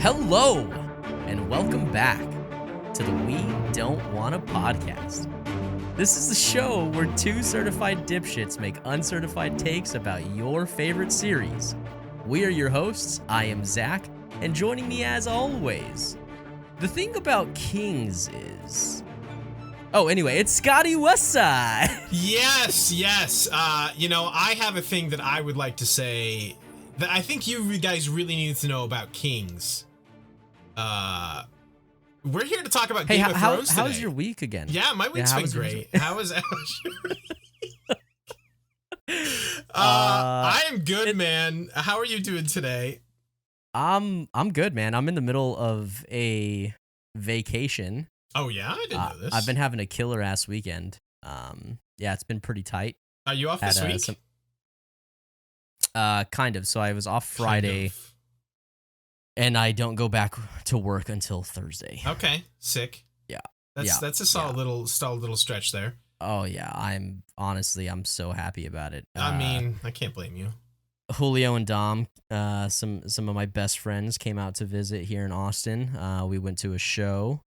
Hello, and welcome back to the We Don't Wanna podcast. This is the show where two certified dipshits make uncertified takes about your favorite series. We are your hosts. I am Zach, and joining me as always, the thing about Kings is... Oh, anyway, it's Scotty Westside. Yes. I have a thing that I would like to say that I think you guys really need to know about Kings. We're here to talk about Game of Thrones today. How's your week again? Yeah, my week's been great. How was your week? I am good, man. How are you doing today? I'm good, man. I'm in the middle of a vacation. Oh yeah, I didn't know this. I've been having a killer ass weekend. Yeah, it's been pretty tight. Are you off this week? Kind of. So I was off Friday. And I don't go back to work until Thursday. Okay, sick. Yeah. That's a solid little stretch there. Oh yeah, I'm so happy about it. I mean, I can't blame you. Julio and Dom, some of my best friends came out to visit here in Austin. We went to a show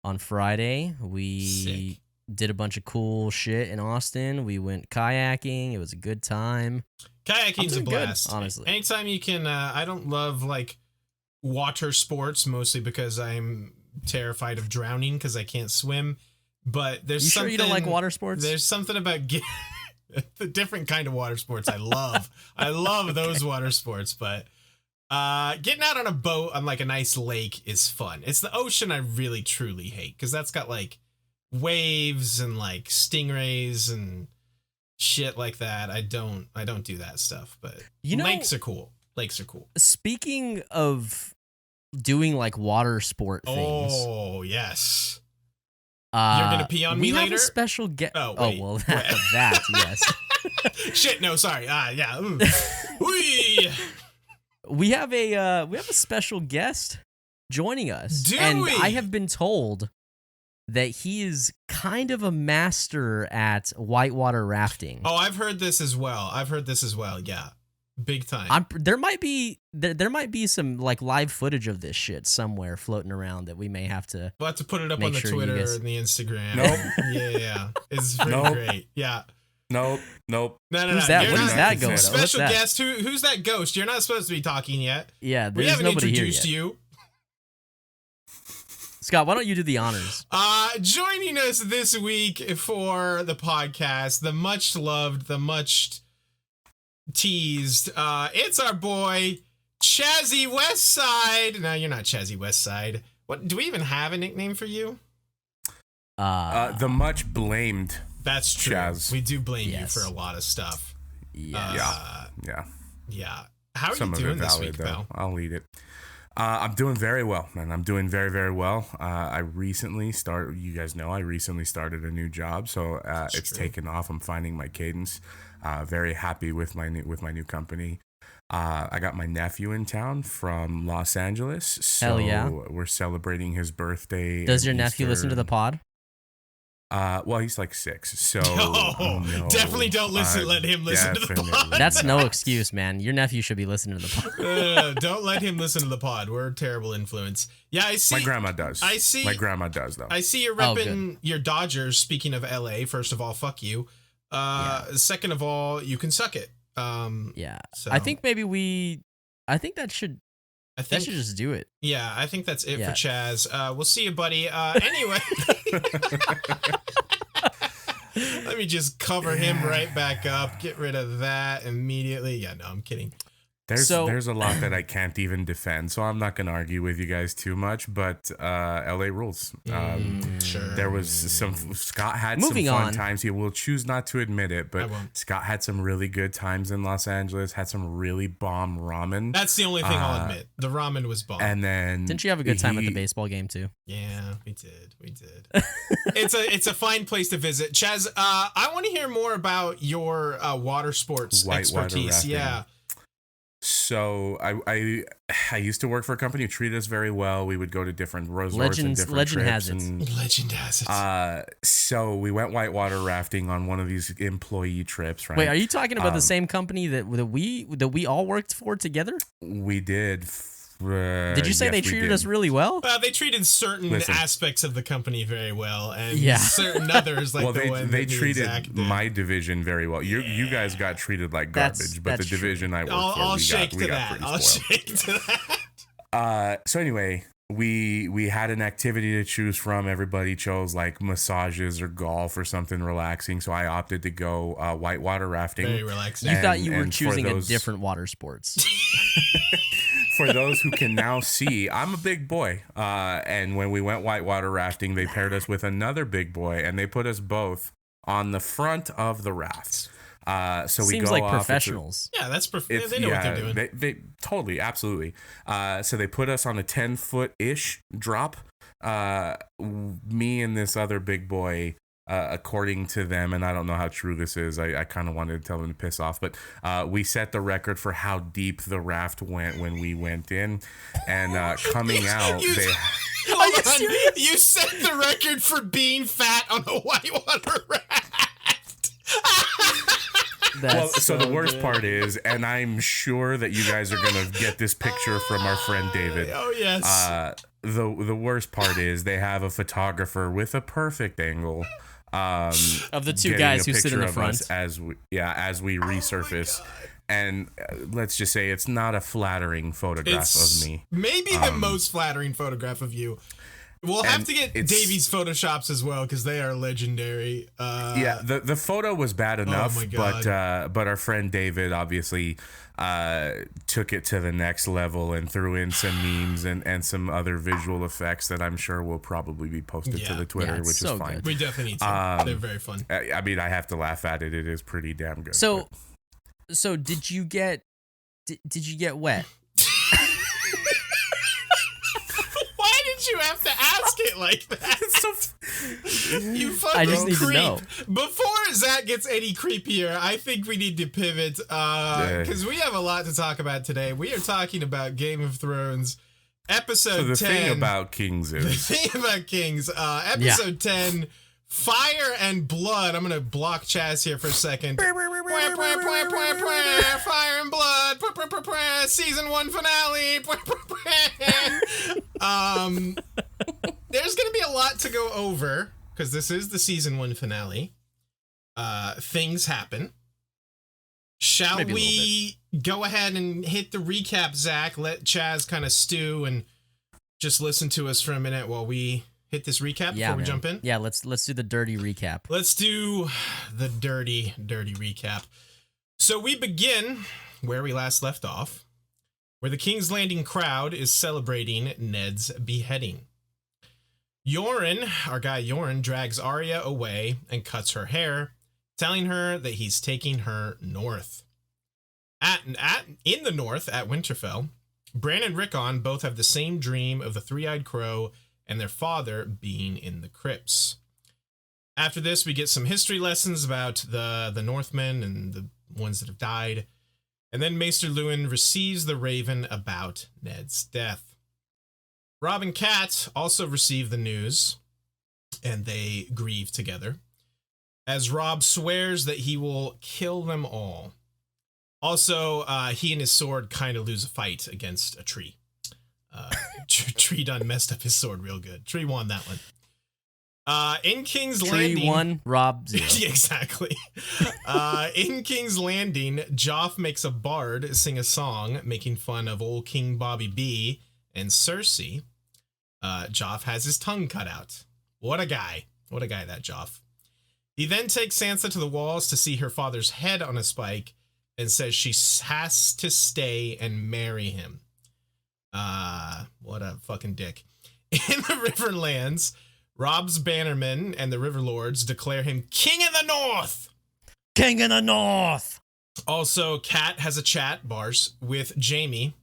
on Friday. We did a bunch of cool shit in Austin. We went kayaking. It was a good time. Kayaking's a blast, good, honestly. Anytime you can. I don't love water sports, mostly because I'm terrified of drowning because I can't swim. But there's sure you don't like water sports? There's something about the different kind of water sports I love. I love those water sports, but getting out on a boat on a nice lake is fun. It's the ocean I really truly hate because that's got waves and stingrays and shit like that. I don't do that stuff, but lakes are cool. Lakes are cool. Speaking of doing water sport things. Oh, yes. You're going to pee on me later? We have a special guest. Oh, wait. Oh, well, that, yes. Shit, no, sorry. Yeah. We have a special guest joining us. Do and we? I have been told that he is kind of a master at whitewater rafting. Oh, I've heard this as well. Yeah. Big time. There might be some live footage of this shit somewhere floating around that we may have to. We'll have to put it up on the Twitter and the Instagram. Nope. Yeah. It's pretty great. Yeah. Nope. No. Who's that? What is that going on? Special guest. Who's that ghost? You're not supposed to be talking yet. Yeah, we haven't introduced here yet. you. Scott, why don't you do the honors? Joining us this week for the podcast, the much loved, the much teased, it's our boy Chazzy Westside. No, you're not Chazzy Westside. What do we even have a nickname for you? The much blamed. That's true. Chazz. We do blame you for a lot of stuff. Yes. Yeah. How are you doing this week, pal? I'll eat it. I'm doing very well, man. I'm doing very, very well. I recently started a new job, so it's taken off. I'm finding my cadence. Very happy with my new company. I got my nephew in town from Los Angeles, so hell yeah. We're celebrating his birthday. Does your nephew listen to the pod? Well, he's 6, so no, definitely don't listen. Let him listen to the pod. That's no excuse, man. Your nephew should be listening to the pod. Don't let him listen to the pod. We're a terrible influence. Yeah, I see. My grandma does. My grandma does, though. I see you're repping your Dodgers. Speaking of LA, first of all, fuck you. Second of all, you can suck it. Yeah. So. I think that should just do it. Yeah, I think that's it for Chazz. We'll see you, buddy. Anyway. Let me just cover him right back up. Get rid of that immediately. Yeah, no, I'm kidding. There's a lot that I can't even defend, so I'm not going to argue with you guys too much, but LA rules. Sure. There was Scott had some fun times. He will choose not to admit it, but Scott had some really good times in Los Angeles, had some really bomb ramen. That's the only thing I'll admit. The ramen was bomb. And then didn't you have a good time at the baseball game too? Yeah, we did. It's a fine place to visit. Chazz, I want to hear more about your water sports expertise. Yeah. So I used to work for a company who treated us very well. We would go to different resorts and different Legend trips. Legend has it. So we went whitewater rafting on one of these employee trips, right? Wait, are you talking about the same company that we all worked for together? We did. Did you say yes, they we treated did. us really well? They treated certain Listen. aspects of the company very well, and Yeah. certain others like Well, the one they that me and treated Zach did. my division very well. You guys got treated like That's- garbage, but the that's true. division I work I'll for, shake we to got that. pretty I'll spoiled. shake to that. So anyway, we had an activity to choose from. Everybody chose like massages or golf or something relaxing. So I opted to go whitewater rafting. Very relaxing. You And- thought you were and for choosing a those- different water sports. For those who can now see, I'm a big boy. And when we went whitewater rafting, they paired us with another big boy, and they put us both on the front of the raft. So we Seems go like off, it's a- professionals. Yeah, that's It's, they know what they're doing. They totally, absolutely. So they put us on a 10-foot-ish drop. Me and this other big boy, according to them, and I don't know how true this is. I kind of wanted to tell them to piss off, but we set the record for how deep the raft went when we went in, and coming out, you- they. Hold you on. serious? You set the record for being fat on a whitewater raft. That's Well, so the worst good. part is, and I'm sure that you guys are gonna get this picture from our friend David. Oh yes. The worst part is they have a photographer with a perfect angle Of the two getting guys a who sit in picture the of front. us as we resurface. And let's just say it's not a flattering photograph It's of me. maybe the most flattering photograph of you. We'll have And to get it's- Davey's photoshops as well because they are legendary. Yeah, the photo was bad enough, my God. but our friend David obviously took it to the next level and threw in some memes and some other visual effects that I'm sure will probably be posted to Yeah. the Twitter, Yeah, it's which so is fine. good. We definitely need to. They're very fun. I mean, I have to laugh at it. It is pretty damn good. So, so did you get wet? Why did you have to ask it like that? You fucking I just need to creep. know. Before Zach gets any creepier, I think we need to pivot because we have a lot to talk about today. We are talking about Game of Thrones episode So the 10. thing about Kings The is thing about Kings, episode 10, Fire and Blood. I'm gonna block Chazz here for a second. Fire and Blood. Season 1 finale. There's gonna be a lot to go over because this is the season 1 finale. Things happen. Shall Maybe a we go ahead and hit the recap, Zach? Let Chazz kind of stew and just listen to us for a minute while we hit this recap before we man. jump in. Yeah, let's do the dirty recap. Let's do the dirty recap. So we begin where we last left off, where the King's Landing crowd is celebrating Ned's beheading. Yoren, our guy Yoren, drags Arya away and cuts her hair, telling her that he's taking her north. In the north, at Winterfell, Bran and Rickon both have the same dream of the three-eyed crow and their father being in the crypts. After this, we get some history lessons about the Northmen and the ones that have died. And then Maester Luwin receives the raven about Ned's death. Robb and Kat also receive the news, and they grieve together, as Robb swears that he will kill them all. Also, he and his sword kind of lose a fight against a tree. Tree done messed up his sword real good. Tree won that one. In King's Landing... Tree 1, Rob 0. Yeah, exactly. In King's Landing, Joff makes a bard sing a song making fun of old King Bobby B and Cersei. Joff has his tongue cut out. What a guy. What a guy, that Joff. He then takes Sansa to the walls to see her father's head on a spike and says she has to stay and marry him. What a fucking dick. In the Riverlands, Robb's bannermen and the Riverlords declare him King of the North. King in the North! Also, Kat has a chat, Bars, with Jaime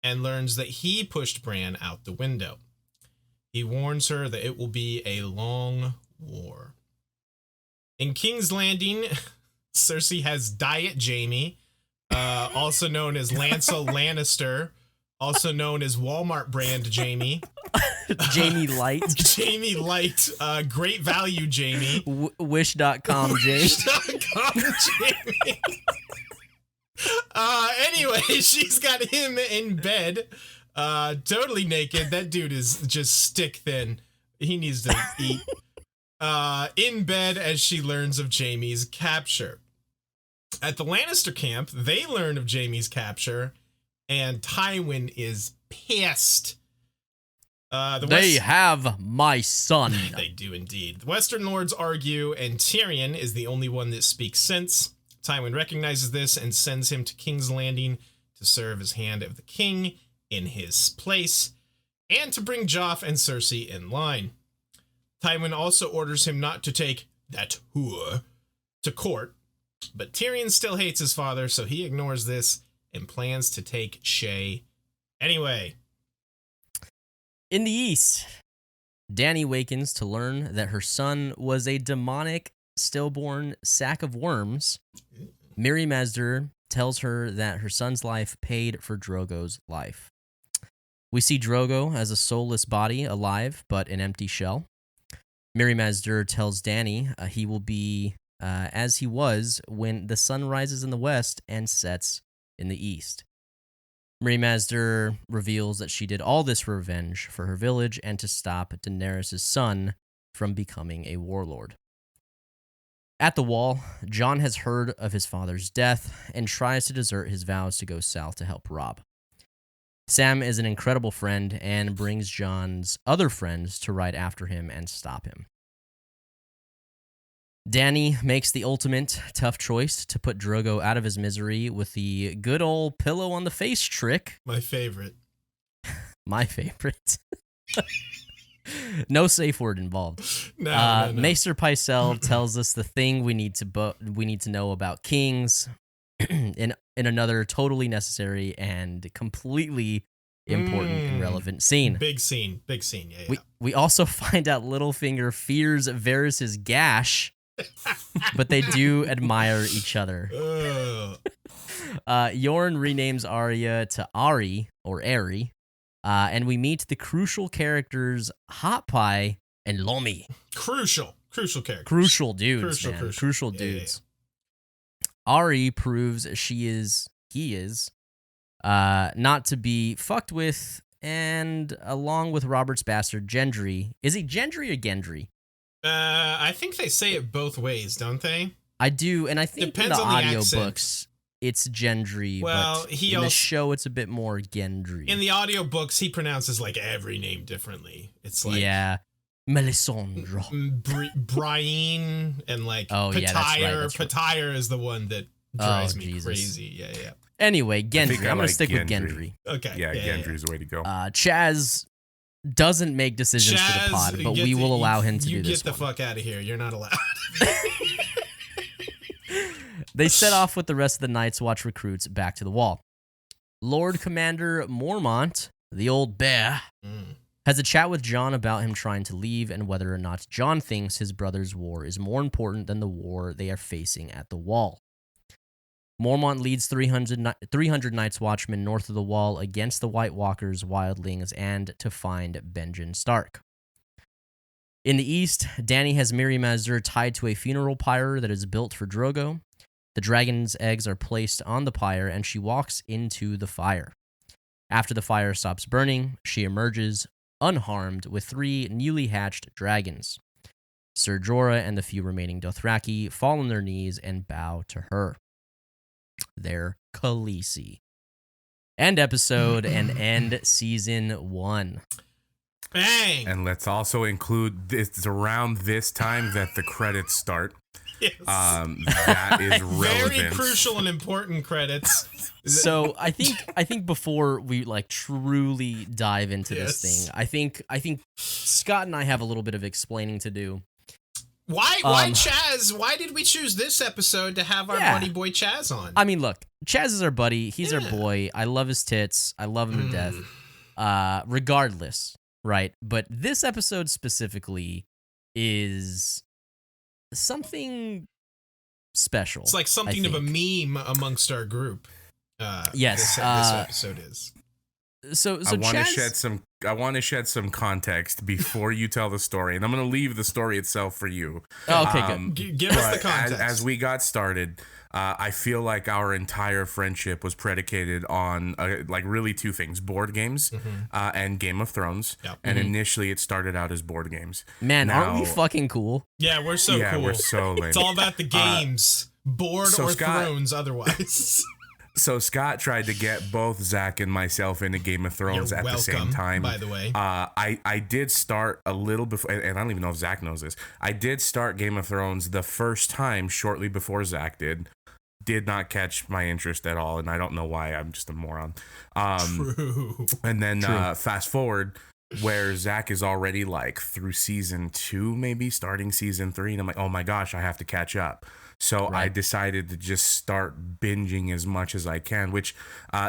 and learns that he pushed Bran out the window. He warns her that it will be a long war. In King's Landing, Cersei has Diet Jaime, also known as Lancel Lannister, also known as Walmart brand Jaime. Jamie Light. Jaime Light, great value Jaime. Wish.com James. Jaime. Anyway, she's got him in bed Totally naked. That dude is just stick thin. He needs to eat. In bed as she learns of Jaime's capture. At the Lannister camp, they learn of Jaime's capture, and Tywin is pissed. They have my son. They do indeed. The Western Lords argue, and Tyrion is the only one that speaks sense. Tywin recognizes this and sends him to King's Landing to serve as Hand of the King in his place, and to bring Joff and Cersei in line. Tywin also orders him not to take that whore to court, but Tyrion still hates his father, so he ignores this and plans to take Shay anyway. In the east, Dany wakens to learn that her son was a demonic, stillborn sack of worms. Mirri Maz tells her that her son's life paid for Drogo's life. We see Drogo as a soulless body, alive, but an empty shell. Mirri Maz tells Dany he will be as he was when the sun rises in the west and sets in the east. Mirri Maz reveals that she did all this for revenge for her village and to stop Daenerys' son from becoming a warlord. At the Wall, Jon has heard of his father's death and tries to desert his vows to go south to help Robb. Sam is an incredible friend and brings Jon's other friends to ride after him and stop him. Dany makes the ultimate tough choice to put Drogo out of his misery with the good old pillow on the face trick. My favorite. My favorite. No safe word involved. No. Maester Pycelle tells us the thing we need to know about kings in another totally necessary and completely important and relevant scene. Big scene. Yeah. We also find out Littlefinger fears Varys' gash, but they do admire each other. Yorn renames Arya to Ari or Ari, and we meet the crucial characters Hot Pie and Lomi. Crucial characters. Crucial dudes, Crucial dudes. Yeah. Ari proves he is not to be fucked with, and along with Robert's bastard Gendry. Is he Gendry or Gendry? I think they say it both ways, don't they? I do, and I think Depends in the on the audiobooks it's Gendry, well, but in the show it's a bit more Gendry. In the audiobooks, he pronounces like every name differently. It's like Melisandre. Brian and like Patire. Yeah, that's right. Patire is the one that drives me crazy. Yeah. Anyway, Gendry. I'm going to stick Gendry. with Gendry. Okay. Yeah, Gendry's the way to go. Chazz doesn't make decisions for the pod, but we will allow him to do this. You get the fuck out of here. You're not allowed. They set off with the rest of the Night's Watch recruits back to the Wall. Lord Commander Mormont, the old bear, has a chat with Jon about him trying to leave and whether or not Jon thinks his brother's war is more important than the war they are facing at the Wall. Mormont leads 300 Night's Watchmen north of the Wall against the White Walkers, Wildlings, and to find Benjen Stark. In the east, Dany has Mirri Maz tied to a funeral pyre that is built for Drogo. The dragon's eggs are placed on the pyre, and she walks into the fire. After the fire stops burning, she emerges unharmed with 3 newly hatched dragons. Ser Jorah and the few remaining Dothraki fall on their knees and bow to her. They're Khaleesi. End episode and end season 1. Bang! And let's also include it's around this time that the credits start. Yes. That is relevant. Very crucial and important credits. So I think before we like truly dive into this thing, I think Scott and I have a little bit of explaining to do. Why Chazz? Why did we choose this episode to have our buddy boy Chazz on? I mean, look, Chazz is our buddy. He's our boy. I love his tits. I love him to death. Regardless, right? But this episode specifically is something special. It's like something of a meme amongst our group. Yes, this episode is. So I want to Chazz, shed some shed some context before you tell the story, and I'm going to leave the story itself for you. Oh, okay, good. Give us the context. As we got started, I feel like our entire friendship was predicated on like really two things: board games and Game of Thrones. Yep. And initially, it started out as board games. Man, aren't we fucking cool? Yeah, we're so cool. We're so lame. It's all about the games, board or Scott, thrones otherwise. So Scott tried to get both Zach and myself into Game of Thrones at the same time. By the way, I did start a little before, and I don't even know if Zach knows this. I did start Game of Thrones the first time shortly before Zach did. Did not catch my interest at all, and I don't know why. I'm just a moron. True. And then fast forward, where Zach is already like through season 2, maybe starting season 3, and I'm like, oh my gosh, I have to catch up. So I decided to just start binging as much as I can, which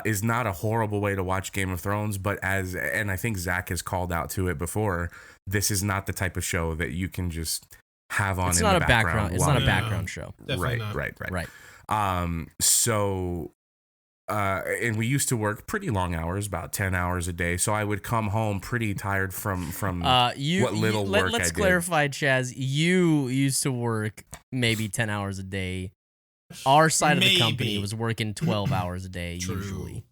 is not a horrible way to watch Game of Thrones, but and I think Zach has called out to it before, this is not the type of show that you can just have on in the background. It's not a background show. Right. So, and we used to work pretty long hours, about 10 hours a day. So I would come home pretty tired from what little work I did. Let's clarify, Chazz. You used to work maybe 10 hours a day. Our side of the company was working 12 hours a day usually.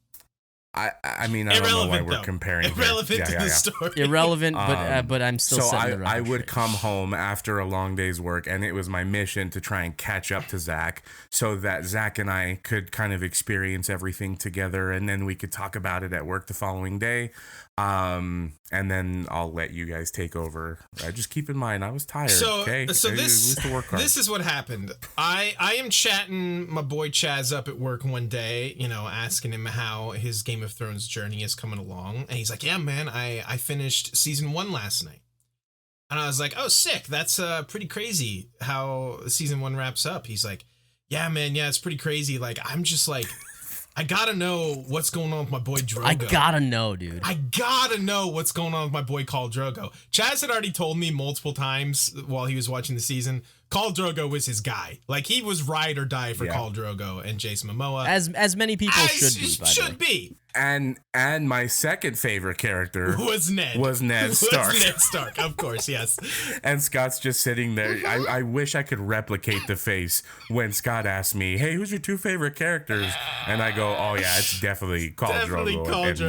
I mean, I don't know why we're comparing. Irrelevant to the story. Irrelevant, but I'm still. So setting I would come home after a long day's work, and it was my mission to try and catch up to Zach, so that Zach and I could kind of experience everything together, and then we could talk about it at work the following day. And then I'll let you guys take over. Just keep in mind, I was tired. So this is what happened. I am chatting my boy Chazz up at work one day, asking him how his Game of Thrones journey is coming along, and he's like, "Yeah, man, I finished season 1 last night." And I was like, "Oh, sick! That's pretty crazy how season 1 wraps up." He's like, "Yeah, man, yeah, it's pretty crazy. Like, I'm just like." I gotta know what's going on with my boy Drogo. I gotta know, dude. I gotta know what's going on with my boy Khal Drogo. Chazz had already told me multiple times while he was watching the season, Khal Drogo was his guy. Like, he was ride or die for Khal Drogo and Jason Momoa. As many people should be. And my second favorite character was Ned. Stark. Was Ned Stark, of course, yes. And Scott's just sitting there. I wish I could replicate the face when Scott asked me, "Hey, who's your 2 favorite characters?" And I go, "Oh yeah, it's definitely Khal Drogo and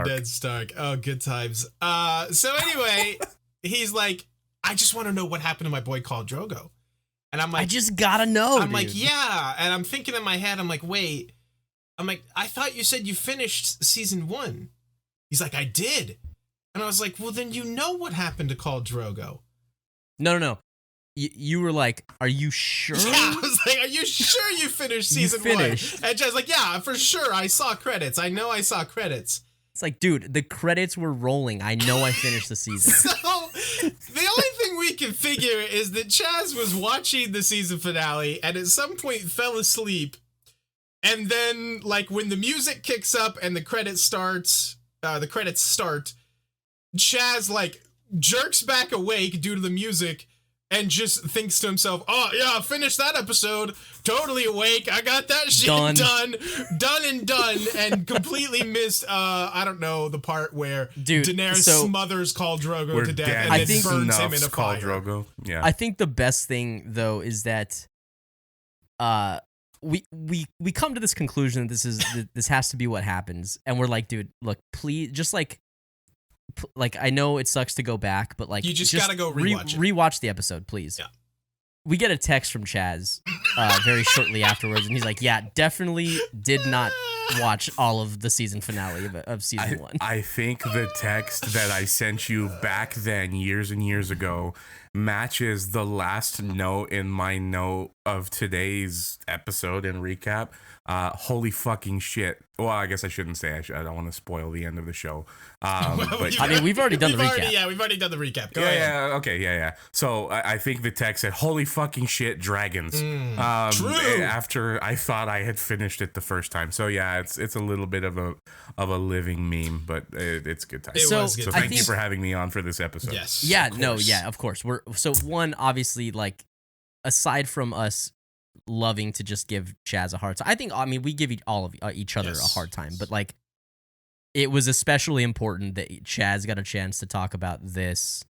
Ned Stark." Oh, good times. So anyway, he's like, "I just want to know what happened to my boy Khal Drogo." And I'm like, I just gotta know. I'm like, yeah. And I'm thinking in my head, I'm like, wait. I'm like, I thought you said you finished season 1. He's like, I did. And I was like, well, then you know what happened to Khal Drogo. No. You were like, are you sure? Yeah, I was like, are you sure you finished season 1? And Jaz's like, yeah, for sure. I saw credits. I know I saw credits. It's like, dude, the credits were rolling. I know I finished the season. So the only thing we can figure is that Chazz was watching the season finale and at some point fell asleep. And then, like, when the music kicks up and the credits start, Chazz, like, jerks back awake due to the music and just thinks to himself, oh, yeah, I finished that episode. Totally awake. I got that shit done and completely missed, I don't know, the part where Daenerys smothers Khal Drogo to death and then burns him in a fire. Drogo. Yeah. I think the best thing, though, is that we come to this conclusion that this has to be what happens. And we're like, dude, look, please, just like I know it sucks to go back, but like you just gotta go rewatch it. Rewatch the episode, please. Yeah. We get a text from Chazz very shortly afterwards, and he's like, yeah, definitely did not watch all of the season finale of season 1. I think the text that I sent you back then, years and years ago, matches the last note in my note of today's episode and recap. Holy fucking shit. Well, I guess I shouldn't say. I don't want to spoil the end of the show. But I mean, we've already done the recap. We've already done the recap. Go ahead. Yeah, okay, yeah. So I think the text said, holy fucking shit, dragons. True. After I thought I had finished it the first time. So yeah, it's a little bit of a living meme, but it's good time. So thank you for having me on for this episode. Yes. Yeah, of course. So one, obviously, like, aside from us loving to just give Chazz a hard time, I mean, we give each other a hard time, but like, it was especially important that Chazz got a chance to talk about this,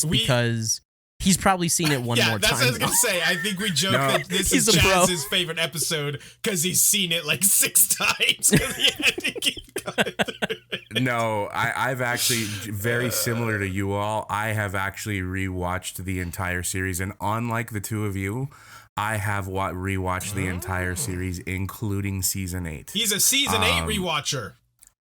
because he's probably seen it one more time. Yeah, that's what I was going to say. I think we joke that this is Chazz's favorite episode because he's seen it like 6 times because he had to keep going through it. No, I've actually, very similar to you all, I have actually rewatched the entire series, and unlike the two of you, I have rewatched the entire series, including season 8. He's a season 8 rewatcher.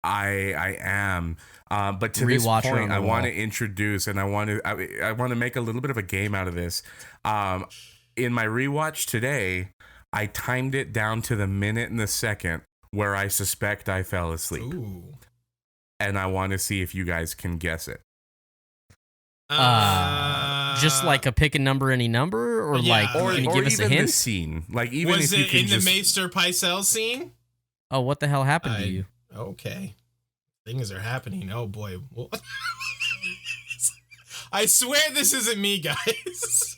I am. But to this point, I want to introduce, and I want to make a little bit of a game out of this. In my rewatch today, I timed it down to the minute and the second where I suspect I fell asleep. Ooh. And I want to see if you guys can guess it. Just like a pick a number, any number, or can you give us a hint? The scene, like even was if you it can in just... the Maester Pycelle scene? Oh, what the hell happened to you? Okay, things are happening. Oh boy, I swear this isn't me, guys.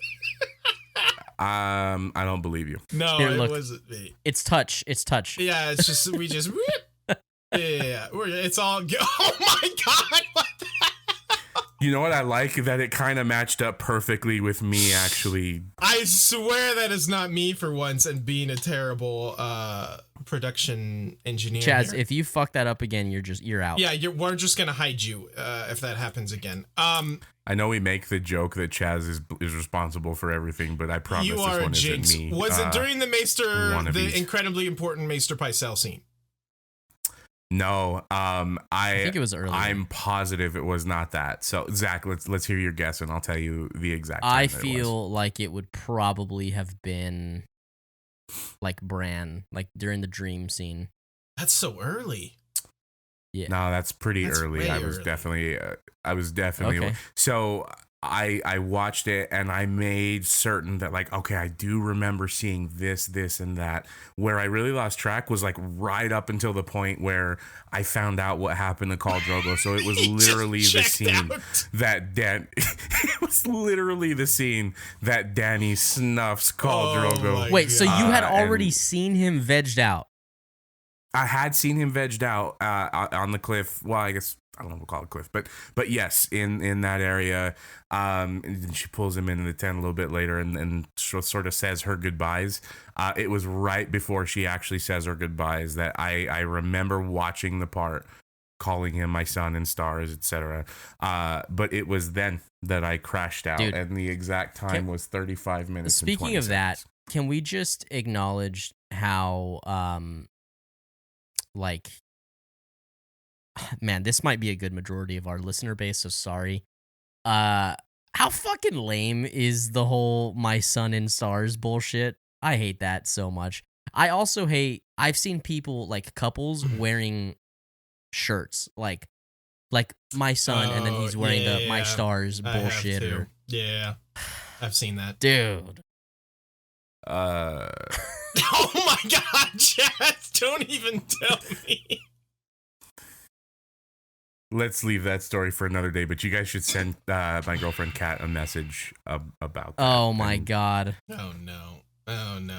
I don't believe you. No, Here, it wasn't me. It's touch. Yeah, it's just we just. Yeah, it's all. Oh my god! What the hell? You know what I like? That it kind of matched up perfectly with me, actually. I swear that is not me for once, and being a terrible production engineer. Chazz, here. if you fuck that up again, you're out. Yeah, we're just gonna hide you if that happens again. I know we make the joke that Chazz is responsible for everything, but I promise you this are one a jinx. isn't me. Was it during the WannaBees. incredibly important Maester Pycelle scene? No, I think it was earlier. I'm positive it was not that. So Zach, let's hear your guess, and I'll tell you the exact time I that it feel like it would probably have been like Bran, like during the dream scene. That's so early. was. No, that's pretty That's early. way I was definitely. Okay. So I watched it and I made certain that like, okay, I do remember seeing this, and that. Where I really lost track was like right up until the point where I found out what happened to Khal Drogo. So it was literally the scene that it was literally the scene that Dany snuffs Khal Drogo. Wait, so you had already seen him vegged out? I had seen him vegged out on the cliff. Well, I guess I don't know if we'll call it cliff, but yes, in that area. And then she pulls him into the tent a little bit later and sort of says her goodbyes. It was right before she actually says her goodbyes that I remember watching the part, calling him my son and stars, etc. But it was then that I crashed out. Dude, and the exact time was 35 minutes. Speaking of that, can we just acknowledge how man, this might be a good majority of our listener base, so sorry. How fucking lame is the whole my son and stars bullshit? I hate that so much. I also hate, I've seen people, like couples, wearing shirts like my son, and then he's wearing the my stars bullshit. Yeah, I've seen that. Dude. Oh my god, Chazz, don't even tell me. Let's leave that story for another day, but you guys should send my girlfriend Kat a message about that. Oh my god. Oh no.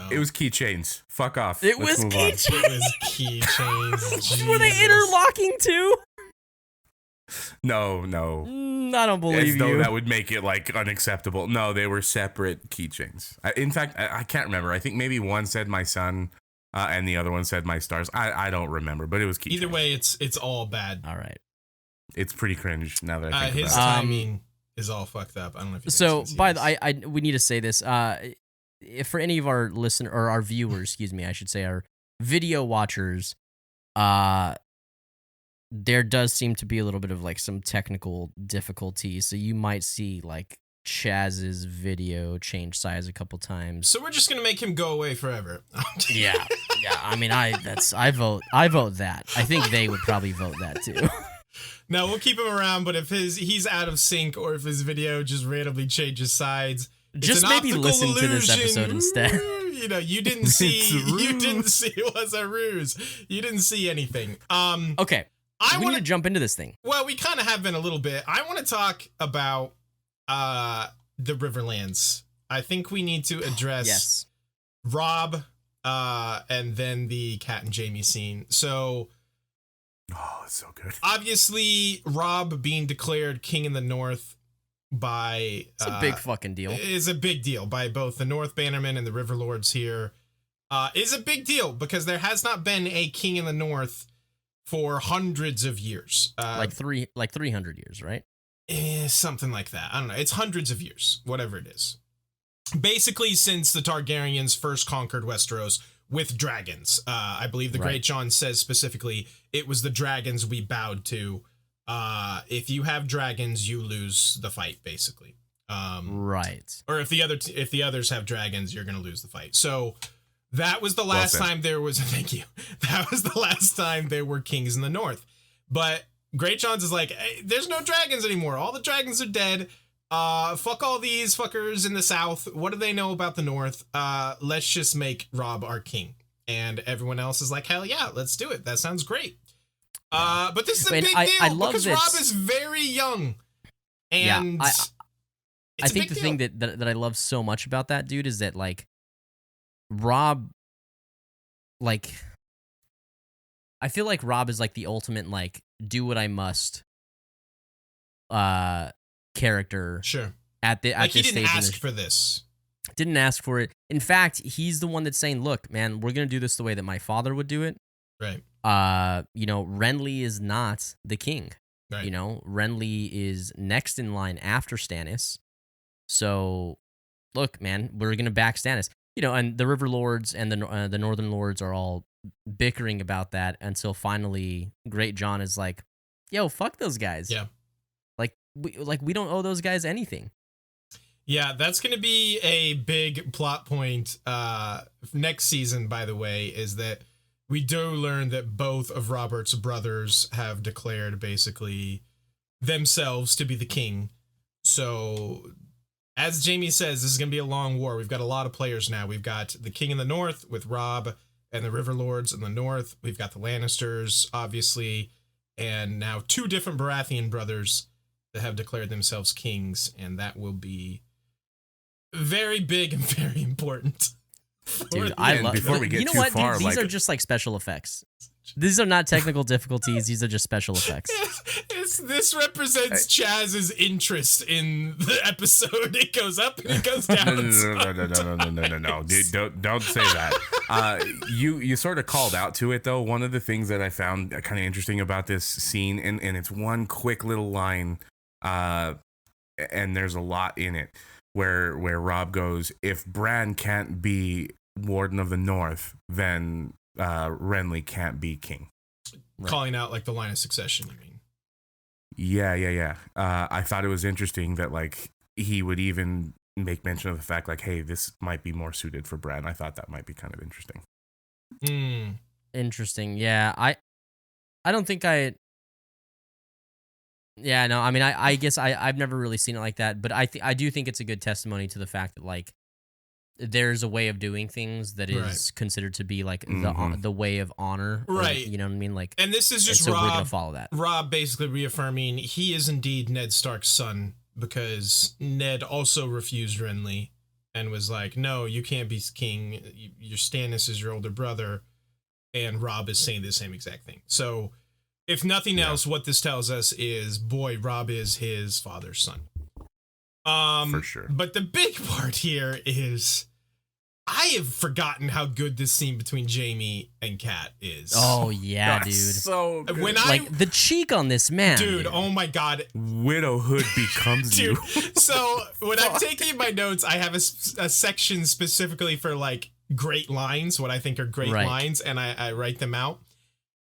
It was keychains. Fuck off. It was keychains. It was keychains. Were they interlocking too? No. I don't believe you. As though that would make it like unacceptable. No, they were separate keychains. In fact, I can't remember. I think maybe one said my son, and the other one said my stars. I don't remember, but it was keychains. Either way, it's all bad. All right. It's pretty cringe now that I think his about it. timing is all fucked up. I don't know if you guys by the we need to say this. If for any of our listener or our viewers, excuse me, I should say our video watchers, there does seem to be a little bit of like some technical difficulties, so you might see like Chazz's video change size a couple times. So we're just gonna make him go away forever. yeah. I mean, I vote that. I think they would probably vote that too. No, we'll keep him around, but if he's out of sync or if his video just randomly changes sides, just maybe listen illusion. To this episode instead. You know, you didn't see it was a ruse. You didn't see anything. Okay. We need to jump into this thing. Well, we kind of have been a little bit. I want to talk about the Riverlands. I think we need to address Robb and then the Cat and Jaime scene. So, oh, it's so good. Obviously, Robb being declared king in the North by it's a big fucking deal. Is a big deal by both the North Bannermen and the River Lords here. Is a big deal because there has not been a king in the North for hundreds of years. Like 300 years, right? Something like that. I don't know. It's hundreds of years, whatever it is. Basically, since the Targaryens first conquered Westeros with dragons. I believe the Great John says specifically, it was the dragons we bowed to. If you have dragons, you lose the fight, basically. Right. Or if the others have dragons, you're going to lose the fight. So that was the last time there was. Thank you. That was the last time there were kings in the North. But Great John's is like, hey, there's no dragons anymore. All the dragons are dead. Fuck all these fuckers in the South. What do they know about the North? Let's just make Robb our king. And everyone else is like, hell yeah, let's do it. That sounds great. But this is a big deal because Robb is very young. And yeah, I think the thing that I love so much about that dude is that, like, Robb, like, I feel like Robb is like the ultimate, like, do what I must character. Sure. At this stage. He didn't ask for this. Didn't ask for it. In fact, he's the one that's saying, look, man, we're going to do this the way that my father would do it. Right. Renly is not the king. Right. Renly is next in line after Stannis. So, look, man, we're going to back Stannis. And the River Lords and the Northern Lords are all bickering about that until finally Great John is like, yo, fuck those guys. Yeah. We don't owe those guys anything. Yeah, that's going to be a big plot point next season, by the way, is that we do learn that both of Robert's brothers have declared basically themselves to be the king. So, as Jaime says, this is going to be a long war. We've got a lot of players now. We've got the king in the North with Robb and the River Lords in the North. We've got the Lannisters, obviously, and now 2 different Baratheon brothers that have declared themselves kings, and that will be very big and very important. Dude, I love. Before we get too far, dude, these are just like special effects. These are not technical difficulties. These are just special effects. This represents Chazz's interest in the episode. It goes up and it goes down. No. Dude, don't say that. You sort of called out to it though. One of the things that I found kind of interesting about this scene, and it's one quick little line, and there's a lot in it, where Robb goes, if Bran can't be Warden of the North, then Renly can't be king. Right. Calling out like the line of succession, you mean? Yeah. I thought it was interesting that like he would even make mention of the fact like, hey, this might be more suited for Bran. I thought that might be kind of interesting. Interesting. Yeah. I don't think I. Yeah, no, I mean, I guess I've never really seen it like that, but I do think it's a good testimony to the fact that, like, there's a way of doing things that is considered to be, like, the way of honor. Right. You know what I mean? Like, and this is just so Robb, we're going to follow that. Robb basically reaffirming he is indeed Ned Stark's son because Ned also refused Renly and was like, no, you can't be king. Your Stannis is your older brother. And Robb is saying the same exact thing. So, if nothing else, what this tells us is, boy, Robb is his father's son. For sure. But the big part here is, I have forgotten how good this scene between Jaime and Kat is. Oh yeah, That's dude. So good. Like the cheek on this man, dude. Oh my god, widowhood becomes dude. you. So when I'm taking my notes, I have a section specifically for like great lines, what I think are great lines, and I write them out.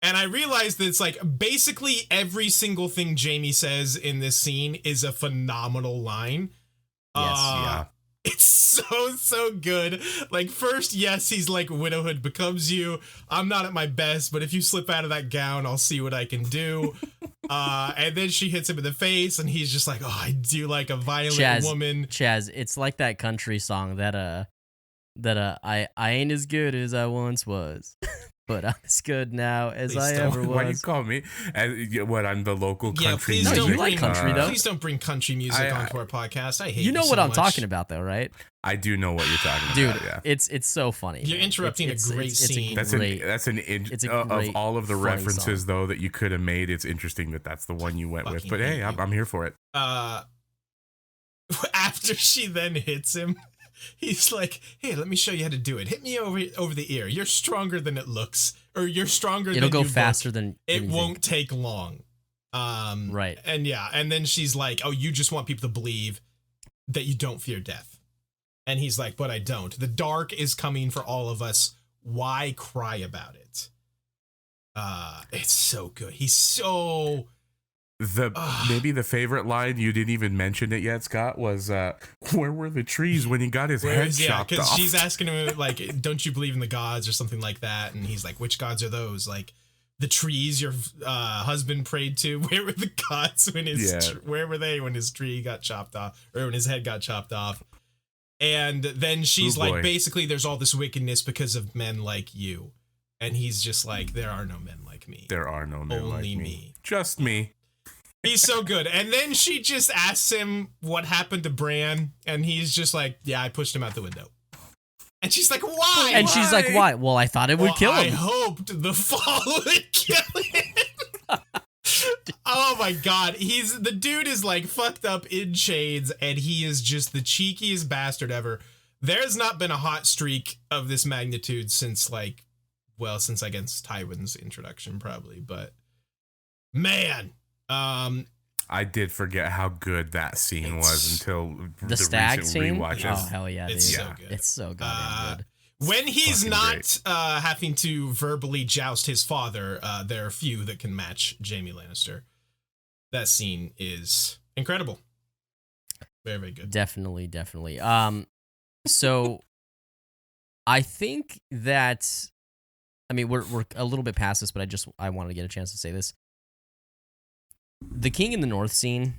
And I realized that it's like basically every single thing Jaime says in this scene is a phenomenal line. Yes, yeah. It's so good. Like, first, yes, he's like, widowhood becomes you. I'm not at my best, but if you slip out of that gown, I'll see what I can do. And then she hits him in the face, and he's just like, oh, I do like a violent woman. Chazz, it's like that country song that I ain't as good as I once was. but I'm as good now as Please I don't. ever was. Why you call me? What, I'm the local country please No, music? you like country, though. Please don't bring country music onto our podcast. I hate You know so what I'm much. talking about, though, right? I do know what you're talking Dude, about. Yeah. it's so funny. You're man. interrupting a great scene. That's It's a of great, all of the funny references song. though that you could have made. It's interesting that that's the one you went with. Fucking But hey, hate you. I'm here for it. After she then hits him, he's like, "Hey, let me show you how to do it. Hit me over the ear. You're stronger than it looks, or you're stronger. It'll than go you faster look. than It you won't think. take long." Right. And yeah, and then she's like, "Oh, you just want people to believe that you don't fear death." And he's like, "But I don't. The dark is coming for all of us. Why cry about it?" It's so good. He's so Maybe the favorite line, you didn't even mention it yet, Scott, was where were the trees when he got his head chopped because off? she's asking him like, "Don't you believe in the gods or something like that?" And he's like, "Which gods are those? Like the trees your husband prayed to? Where were the gods when where were they when his tree got chopped off or when his head got chopped off?" And then she's like, basically, there's all this wickedness because of men like you. And he's just like, there are no men like me. There are no men like Only me. me. Just me. He's so good. And then she just asks him what happened to Bran. And he's just like, yeah, I pushed him out the window. And she's like, why? And she's like, why? Well, I thought it would kill him. I hoped the fall would kill him. Oh my god, the dude is like fucked up in shades, and he is just the cheekiest bastard ever. There's not been a hot streak of this magnitude since I guess Tywin's introduction probably, but man, I did forget how good that scene was until the stag recent scene. rewatches. Oh hell yeah, dude. It's so good. It's so goddamn good. When he's fucking not having to verbally joust his father, there are few that can match Jaime Lannister. That scene is incredible. Very, very good. Definitely. So I think that, I mean, we're a little bit past this, but I wanted to get a chance to say this. The King in the North scene,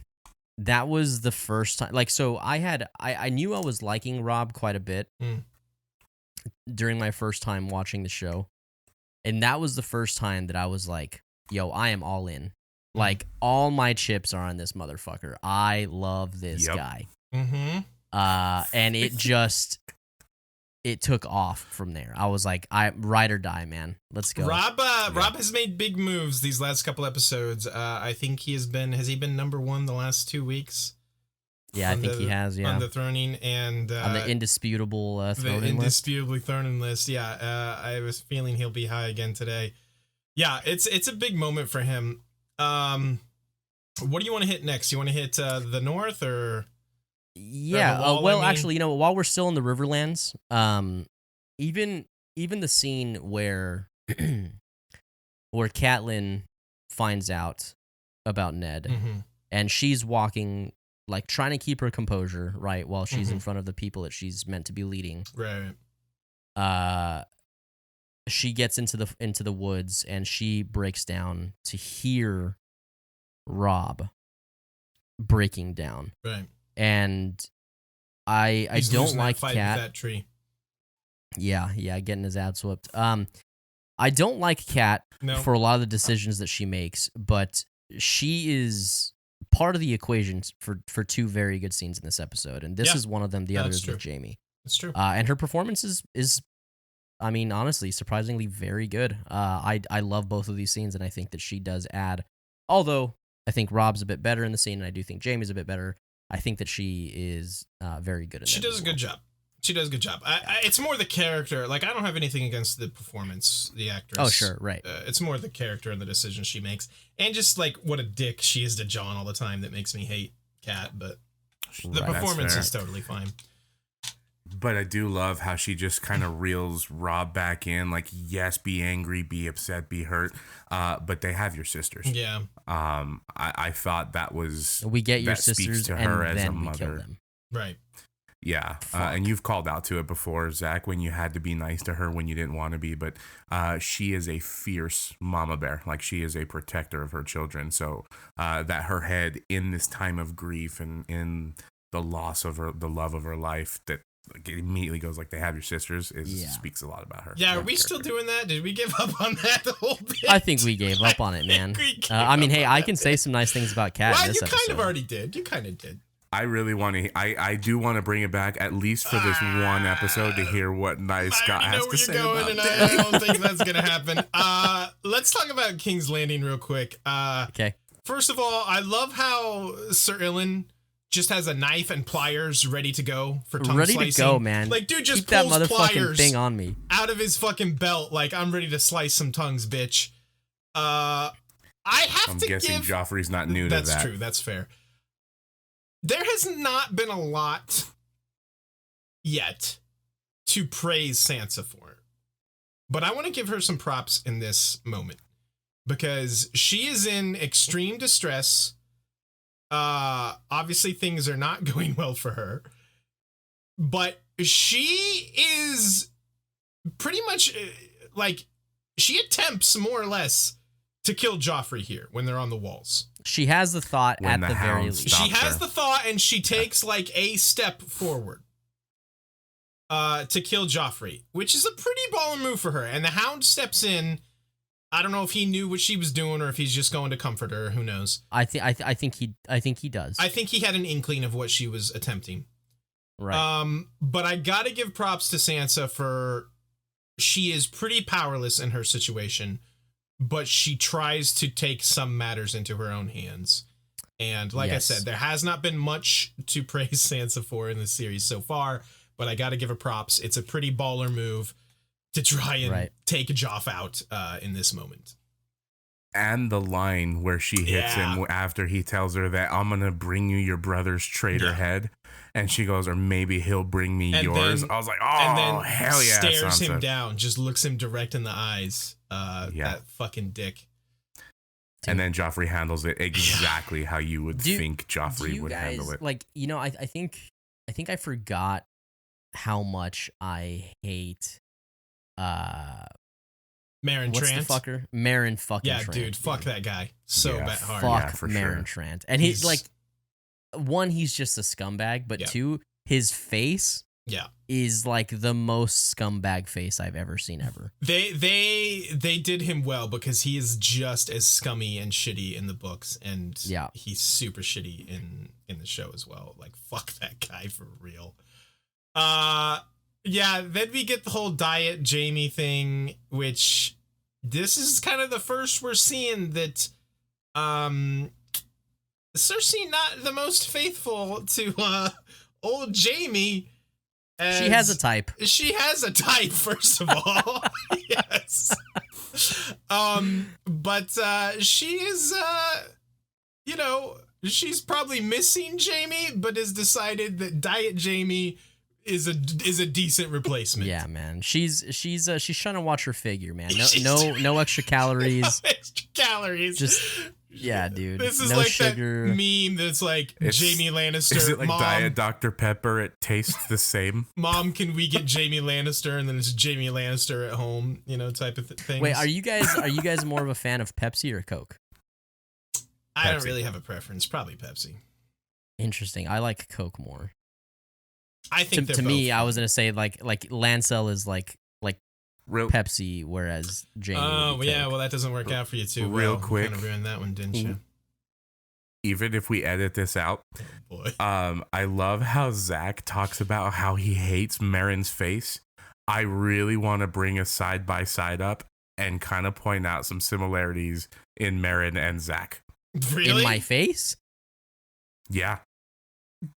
that was the first time. Like, so I knew I was liking Rob quite a bit during my first time watching the show. And that was the first time that I was like, yo, I am all in. Like, all my chips are on this motherfucker. I love this guy. Mm-hmm. And it took off from there. I was like, ride or die, man. Let's go. Rob has made big moves these last couple episodes. I think has he been number 1 the last 2 weeks? Yeah, I think he has, yeah. On the throning and on the indisputable throning list. Indisputably throning list, yeah. I was feeling he'll be high again today. Yeah, it's a big moment for him. What do you want to hit next? You want to hit the north or? Yeah. Well, actually, while we're still in the Riverlands, even the scene where Catelyn finds out about Ned, and she's walking, like, trying to keep her composure, right, while she's in front of the people that she's meant to be leading. Right. She gets into the woods and she breaks down to hear Rob breaking down. Right. And I don't like Cat. That tree. Yeah, getting his ass whooped. I don't like Cat for a lot of the decisions that she makes, but she is part of the equation for 2 very good scenes in this episode, and this is one of them. The other is with Jaime. That's true. And her performance is, I mean, honestly, surprisingly very good. I love both of these scenes, and I think that she does add. Although I think Rob's a bit better in the scene, and I do think Jaime's a bit better. I think that she is very good. She does a good job. She does a good job. It's more the character. Like, I don't have anything against the performance, the actress. Oh, sure, right. It's more the character and the decisions she makes, and just like what a dick she is to Jon all the time that makes me hate Cat. But the performance is totally fine. But I do love how she just kind of reels Rob back in. Like, yes, be angry, be upset, be hurt, but they have your sisters. Yeah. I thought that was we get your that sisters speaks to and her as then a we mother. kill them. Right. Yeah, and you've called out to it before, Zach, when you had to be nice to her when you didn't want to be. But she is a fierce mama bear. Like, she is a protector of her children. So that her head in this time of grief and in the loss of the love of her life, that like, it immediately goes like, they have your sisters, speaks a lot about her. Yeah, are we still doing that? Did we give up on that the whole bit? I think we gave up on it, man. I mean, hey, I can say some nice things about Kat in this episode. You kind of already did. You kind of did. I really want to. I do want to bring it back at least for this one episode to hear what nice Scott has to say about it. I don't think that's gonna happen. Let's talk about King's Landing real quick. Okay. First of all, I love how Sir Ilan just has a knife and pliers ready to go for tongue slicing. Ready to go, man. Like, dude just keep that pulls motherfucking pliers thing on me out of his fucking belt. Like, I'm ready to slice some tongues, bitch. I'm guessing Joffrey's not new to that. That's true. That's fair. There has not been a lot yet to praise Sansa for, but I want to give her some props in this moment because she is in extreme distress. Obviously things are not going well for her, but she is pretty much like, she attempts more or less to kill Joffrey here when they're on the walls. She has the thought at the very least. She has the thought, and she takes like a step forward to kill Joffrey, which is a pretty baller move for her. And the Hound steps in. I don't know if he knew what she was doing or if he's just going to comfort her. Who knows? I think he does. I think he had an inkling of what she was attempting. Right. But I gotta give props to Sansa for, she is pretty powerless in her situation, but she tries to take some matters into her own hands. And like I said, there has not been much to praise Sansa for in the series so far, but I got to give her props. It's a pretty baller move to try and take Joff out in this moment. And the line where she hits him after he tells her that I'm going to bring you your brother's traitor head. And she goes, or maybe he'll bring me yours. I was like, oh, hell yeah. Stares Sansa. him down, just looks him direct in the eyes. That fucking dick. And then Joffrey handles it exactly how you would think Joffrey would handle it. Like, you know, I think I forgot how much I hate Marin what's Trant. the fucker? Marin fucking Trant. Yeah, dude, fuck that guy. So bad hard. Fuck for Marin sure. Trant. And he's like, one, he's just a scumbag, but two, his face is like the most scumbag face I've ever seen ever. They did him well because he is just as scummy and shitty in the books, and he's super shitty in the show as well. Like, fuck that guy for real. Then we get the whole Diet Jaime thing, which this is kind of the first we're seeing that Cersei not the most faithful to old Jaime. She has a type. She has a type, first of all. Yes. But she is, she's probably missing Jaime, but has decided that Diet Jaime is a decent replacement. Yeah, man. She's trying to watch her figure, man. No extra calories. No extra calories. Just dude. This is no like sugar. that meme that's like Jaime Lannister. Is it like Mom, Diet Dr. Pepper? It tastes the same. Mom, can we get Jaime Lannister? And then it's Jaime Lannister at home, type of thing. Wait, are you guys more of a fan of Pepsi or Coke? I don't really have a preference. Probably Pepsi. Interesting. I like Coke more. I think to me, I was gonna say like Lancel is like real Pepsi, whereas Jaime. Oh yeah, well that doesn't work out for you too. Real quick, kind of ruined that one, didn't you? Even if we edit this out, oh boy. I love how Zach talks about how he hates Marin's face. I really want to bring a side by side up and kind of point out some similarities in Marin and Zach. Really? In my face? Yeah.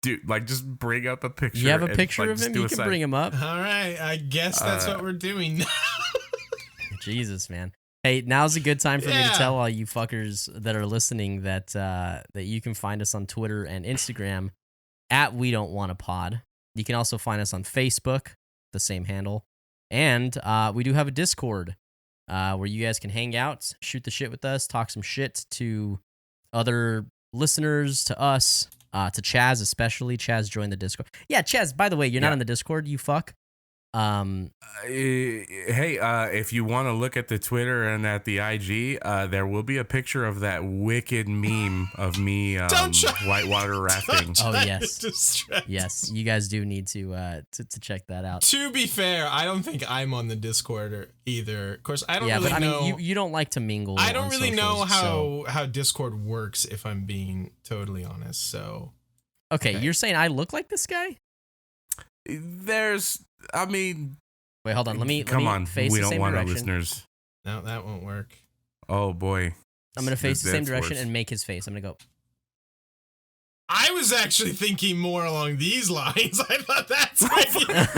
Dude, like, just bring up a picture. You have a picture of him? You can bring him up. All right. I guess that's what we're doing now. Jesus, man. Hey, now's a good time for me to tell all you fuckers that are listening that you can find us on Twitter and Instagram at We Don't Want a Pod. You can also find us on Facebook, the same handle. And we do have a Discord where you guys can hang out, shoot the shit with us, talk some shit to other listeners, to us. To Chazz especially. Chazz joined the Discord. Yeah, Chazz, by the way, you're not on the Discord, you fuck. Hey, if you want to look at the Twitter and at the IG, there will be a picture of that wicked meme of me whitewater rafting. Oh yes, you guys do need to check that out. To be fair, I don't think I'm on the Discord either. Of course, I don't really know. I mean, you don't like to mingle. I don't really know how Discord works, if I'm being totally honest. So, okay, you're saying I look like this guy? I mean, wait, hold on. Let me face we the don't same want direction. our listeners. No, that won't work. Oh boy, I'm gonna face the same direction and make his face. I'm gonna go. I was actually thinking more along these lines. I thought that's where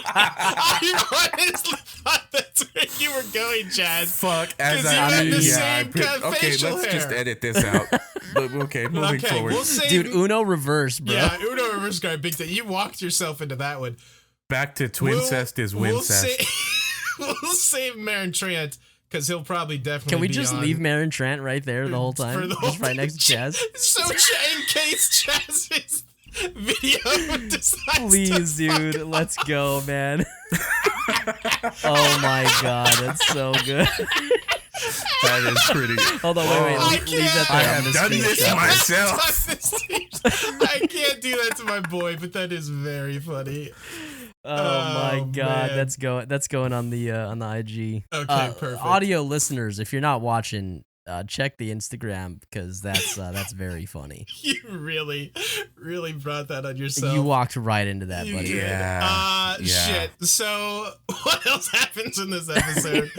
I honestly thought that's where you were going, Chazz. Fuck, as I mean, okay, let's just edit this out. But okay, moving forward. Dude, Uno reverse, bro. Yeah, Uno reverse guy, big thing. You walked yourself into that one. Back to Twincest is Wincest. We'll save Marin Trant, because he'll probably definitely Can we just leave Marin Trant right there the whole time? Just right next to Chazz? So in case Chazz's video decides Please, dude, let's go, man. Oh my god, that's so good. That is pretty. Hold on, wait. Leave that there. I have done this myself. I can't do that to my boy, but that is very funny. Oh my god, man. that's going on the IG. Okay, perfect. Audio listeners, if you're not watching, check the Instagram because that's very funny. You really brought that on yourself. You walked right into that, buddy. Yeah. Shit. So what else happens in this episode?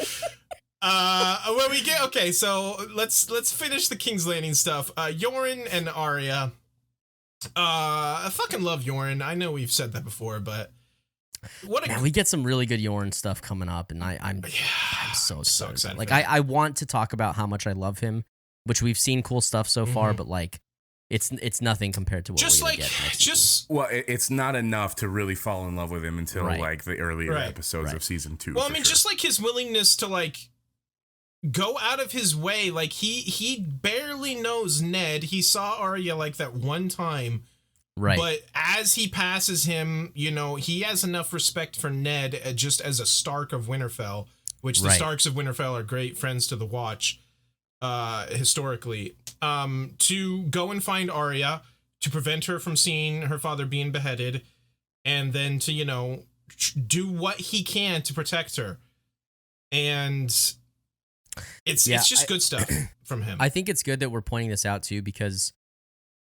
When we get so let's finish the King's Landing stuff. Yoren and Arya. I fucking love Yoren. I know we've said that before, but we get some really good Yoren stuff coming up, and I'm so excited. Like I want to talk about how much I love him, which we've seen cool stuff so far, but like it's nothing compared to what we're gonna get. Well, it's not enough to really fall in love with him until like the earlier episodes of season 2. Well, I mean, just like his willingness to like go out of his way, like he barely knows Ned. He saw Arya like that one time. Right. But as he passes him, you know, he has enough respect for Ned just as a Stark of Winterfell, which the Starks of Winterfell are great friends to the Watch, historically, to go and find Arya, to prevent her from seeing her father being beheaded, and then to, you know, do what he can to protect her. And it's just good stuff from him. I think it's good that we're pointing this out too, because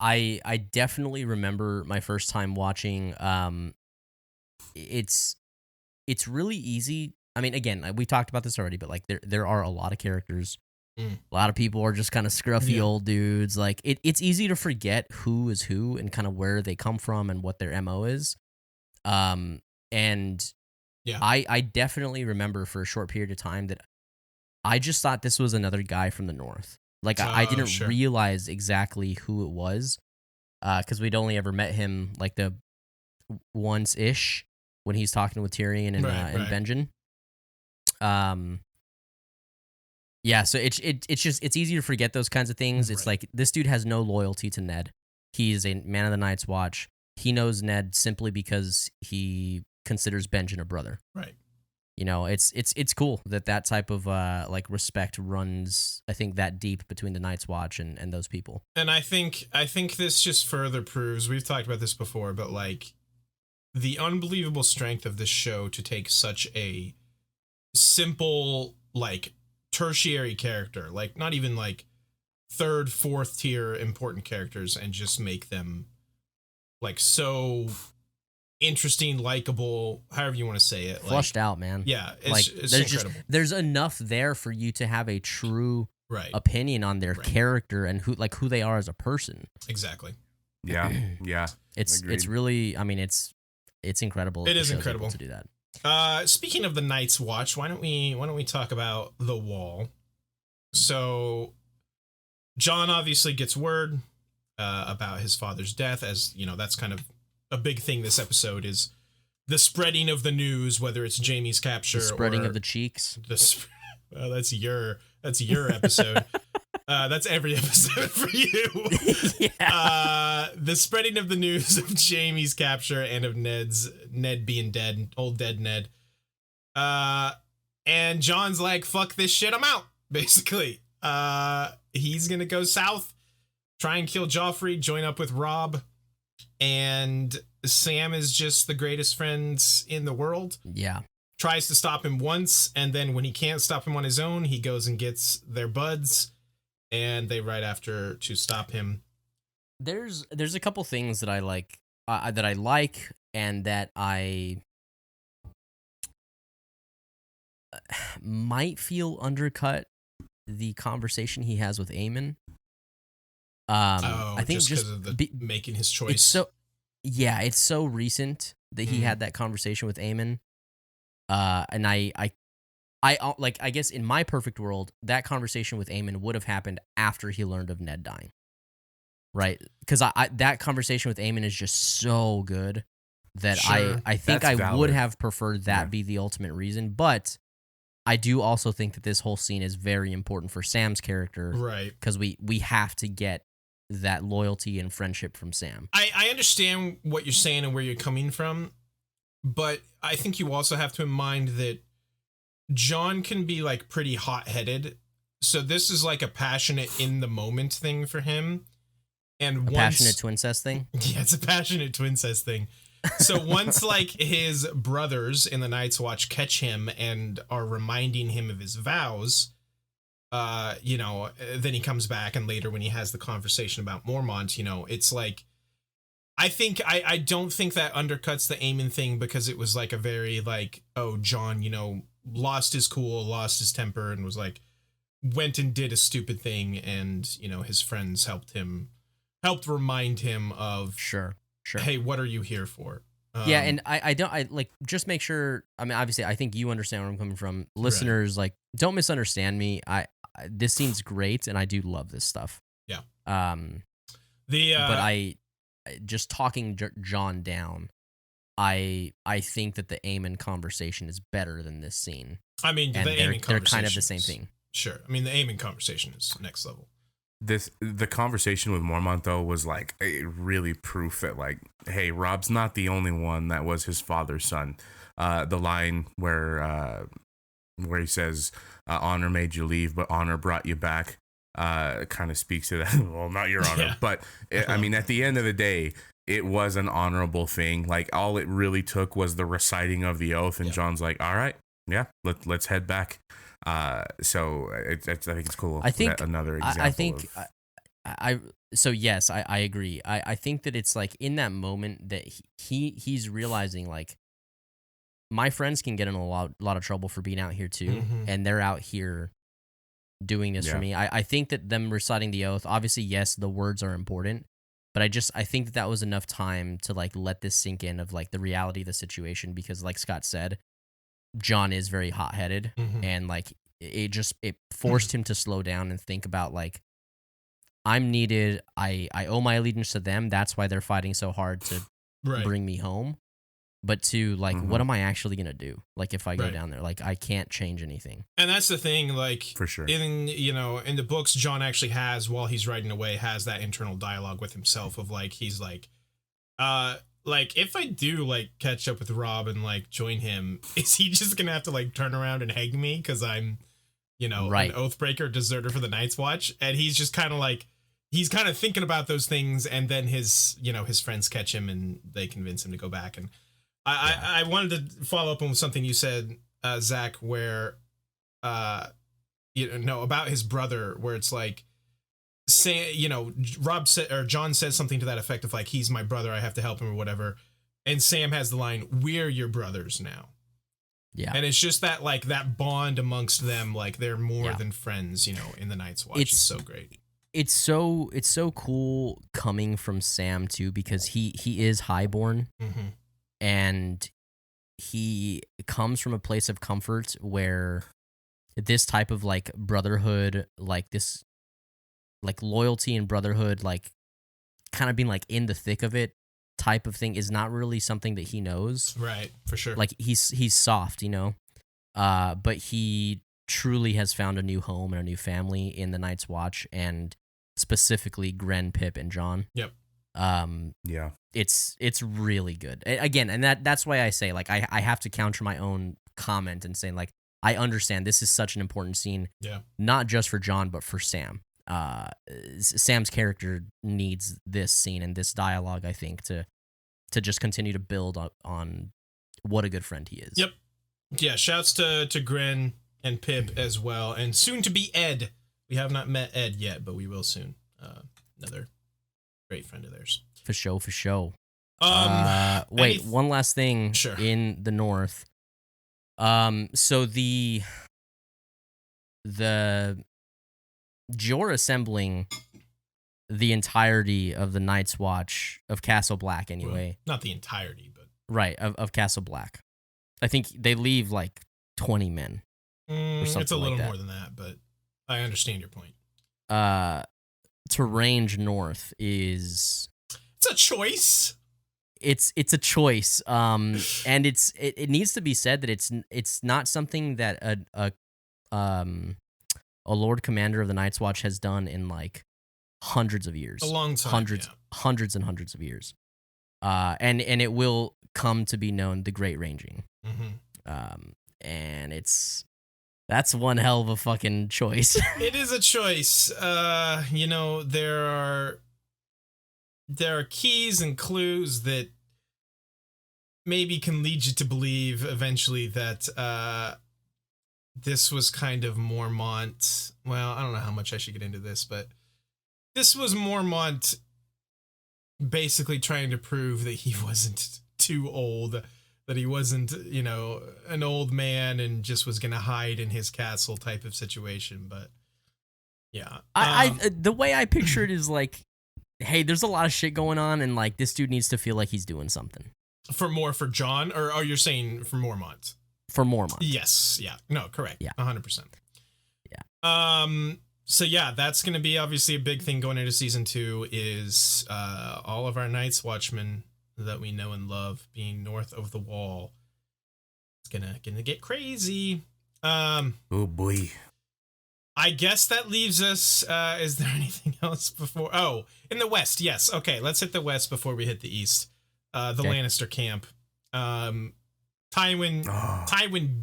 I definitely remember my first time watching. It's really easy. I mean, again, we talked about this already, but like there are a lot of characters. A lot of people are just kind of scruffy old dudes. Like it's easy to forget who is who and kind of where they come from and what their MO is. I definitely remember for a short period of time that I just thought this was another guy from the North. Like, I didn't realize exactly who it was, because we'd only ever met him, like, the once-ish when he's talking with Tyrion and Benjen. So it's easy to forget those kinds of things. It's like, this dude has no loyalty to Ned. He's a man of the Night's Watch. He knows Ned simply because he considers Benjen a brother. Right. You know, it's cool that type of like respect runs, I think, that deep between the Night's Watch and those people. And I think this just further proves, we've talked about this before, but like the unbelievable strength of this show to take such a simple, like, tertiary character, like not even like third, fourth tier important characters, and just make them like so interesting, likable, however you want to say it, flushed out, man. Yeah, it's incredible. There's enough there for you to have a true opinion on their character and who they are as a person. Exactly. Yeah. It's really, I mean, it's incredible. It is incredible to do that. Speaking of the Night's Watch, why don't we talk about the Wall? So Jon obviously gets word about his father's death, as you know, that's kind of a big thing this episode is the spreading of the news, whether it's Jaime's capture, the spreading of the cheeks. Well, that's your episode. That's every episode for you. The spreading of the news of Jaime's capture and of Ned being dead, old dead Ned. And Jon's like, fuck this shit, I'm out, basically. He's gonna go south, try and kill Joffrey, join up with Robb, and Sam is just the greatest friends in the world. Yeah. Tries to stop him once, and then when he can't stop him on his own, he goes and gets their buds, and they ride after to stop him. There's a couple things that I like, and that I might feel undercut the conversation he has with Aemon. I think just because of making his choice. It's so recent that he had that conversation with Aemon. And I guess in my perfect world, that conversation with Aemon would have happened after he learned of Ned dying, right? Because that conversation with Aemon is just so good that I think I would have preferred that be the ultimate reason. But I do also think that this whole scene is very important for Sam's character, right? Because we have to get that loyalty and friendship from Sam. I understand what you're saying and where you're coming from. But I think you also have to in mind that Jon can be like pretty hot-headed. So this is like a passionate in the moment thing for him. And passionate twincest thing? Yeah, it's a passionate twincest thing. So once like his brothers in the Night's Watch catch him and are reminding him of his vows, then he comes back, and later when he has the conversation about Mormont, it's like, I don't think that undercuts the Aemon thing, because it was like a very like, oh, Jon, lost his cool, lost his temper, and was like, went and did a stupid thing, and his friends helped remind him of sure. Hey, what are you here for? Yeah, and I like, just make sure. I mean, obviously, I think you understand where I'm coming from. Listeners, like, don't misunderstand me. This scene's great, and I do love this stuff. Yeah. But I just talking Jon down. I think that the Aemon conversation is better than this scene. I mean, and they're kind of the same thing. Sure. I mean, the Aemon conversation is next level. The conversation with Mormont, though, was like really proof that, like, hey, Robb's not the only one that was his father's son. The line where he says, honor made you leave, but honor brought you back, kind of speaks to that. Well, not your honor. Yeah. But, I mean, at the end of the day, it was an honorable thing. Like, all it really took was the reciting of the oath, and Jon's like, all right, yeah, let's head back. So I think it's cool. I think another example. I think so yes, I agree. I think that it's like in that moment that he's realizing, like, my friends can get in a lot of trouble for being out here too, and they're out here doing this for me. I think that them reciting the oath, obviously, yes, the words are important, but I think that was enough time to like let this sink in of like the reality of the situation, because like Scott said, Jon is very hot-headed, and like it forced him to slow down and think about, like, I'm needed. I owe my allegiance to them. That's why they're fighting so hard to bring me home. But to like, what am I actually gonna do? Like, if I go down there, like, I can't change anything. And that's the thing. Like, for sure, in the books, Jon actually has, while he's riding away, has that internal dialogue with himself of like, he's like, like, if I do, like, catch up with Robb and, like, join him, is he just gonna have to, like, turn around and hang me because I'm, an oathbreaker, deserter for the Night's Watch? And he's just kind of, like, he's kind of thinking about those things, and then his friends catch him, and they convince him to go back. And I wanted to follow up on something you said, Zach, where, about his brother, where it's, like, Robb said, or Jon says something to that effect of like, he's my brother, I have to help him or whatever. And Sam has the line, we're your brothers now. Yeah. And it's just that, like, that bond amongst them, like, they're more than friends, in the Night's Watch. It's so great. It's so cool coming from Sam too, because he is highborn, and he comes from a place of comfort where this type of like brotherhood, like this, like loyalty and brotherhood, like kind of being like in the thick of it type of thing, is not really something that he knows. Right, for sure. Like he's soft, but he truly has found a new home and a new family in the Night's Watch, and specifically Gren, Pip, and Jon. Yep. Yeah. It's really good. Again, and that's why I say, like, I have to counter my own comment and say, like, I understand this is such an important scene, not just for Jon, but for Sam. Sam's character needs this scene and this dialogue, I think, to just continue to build up on what a good friend he is. Yep. Yeah, shouts to Gren and Pip as well, and soon to be Ed. We have not met Ed yet, but we will soon. Another great friend of theirs. For show. Wait, one last thing. Sure. In the North. So the you're assembling the entirety of the Night's Watch of Castle Black anyway. Well, not the entirety, but right, of Castle Black. I think they leave like 20 men. Or something it's a little like that. more than that, but I understand your point. To range north is it's a choice. It's a choice. And it needs to be said that it's not something that a Lord Commander of the Night's Watch has done in like hundreds of years. A long time. Hundreds and hundreds of years. And it will come to be known the Great Ranging. Mm-hmm. And that's one hell of a fucking choice. It is a choice. There are keys and clues that maybe can lead you to believe eventually that this was kind of Mormont. Well, I don't know how much I should get into this, but this was Mormont basically trying to prove that he wasn't too old, that he wasn't, an old man and just was going to hide in his castle type of situation. But yeah, the way I picture it is like, hey, there's a lot of shit going on, and like this dude needs to feel like he's doing something. For Jon, or you're saying for Mormont? For Mormont. Yes. Yeah. No, correct. Yeah. 100%. Yeah. So yeah, that's going to be obviously a big thing going into season 2 is all of our Night's Watchmen that we know and love being north of the Wall. It's gonna get crazy. Oh boy. I guess that leaves us. Is there anything else before? Oh, in the West, yes. Okay, let's hit the West before we hit the East. The Lannister camp. Tywin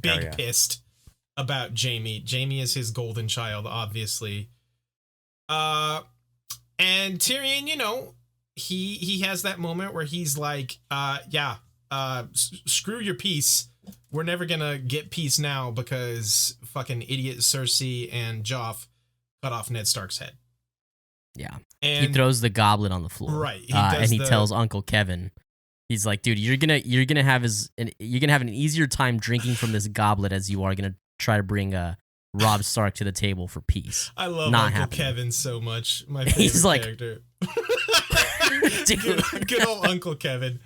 big pissed about Jaime. Jaime is his golden child, obviously. And Tyrion, he has that moment where he's like, screw your peace. We're never gonna get peace now because fucking idiot Cersei and Joff cut off Ned Stark's head. Yeah. And he throws the goblet on the floor. Right. He tells Uncle Kevin, he's like, dude, you're gonna have an easier time drinking from this goblet as you are gonna try to bring Robb Stark to the table for peace. I love Uncle Kevin so much. My favorite character. Good old Uncle Kevin.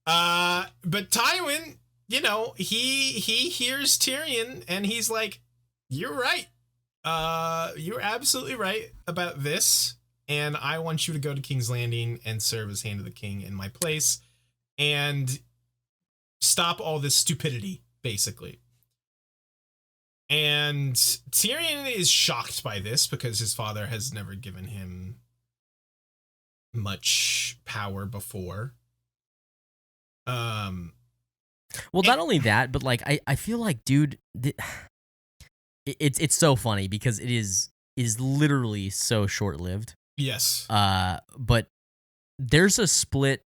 But Tywin, he hears Tyrion and he's like, you're right. You're absolutely right about this. And I want you to go to King's Landing and serve as Hand of the King in my place and stop all this stupidity, basically. And Tyrion is shocked by this because his father has never given him much power before. Not only that, but like I feel like, dude, it's so funny because it is literally so short-lived. Yes. But there's a split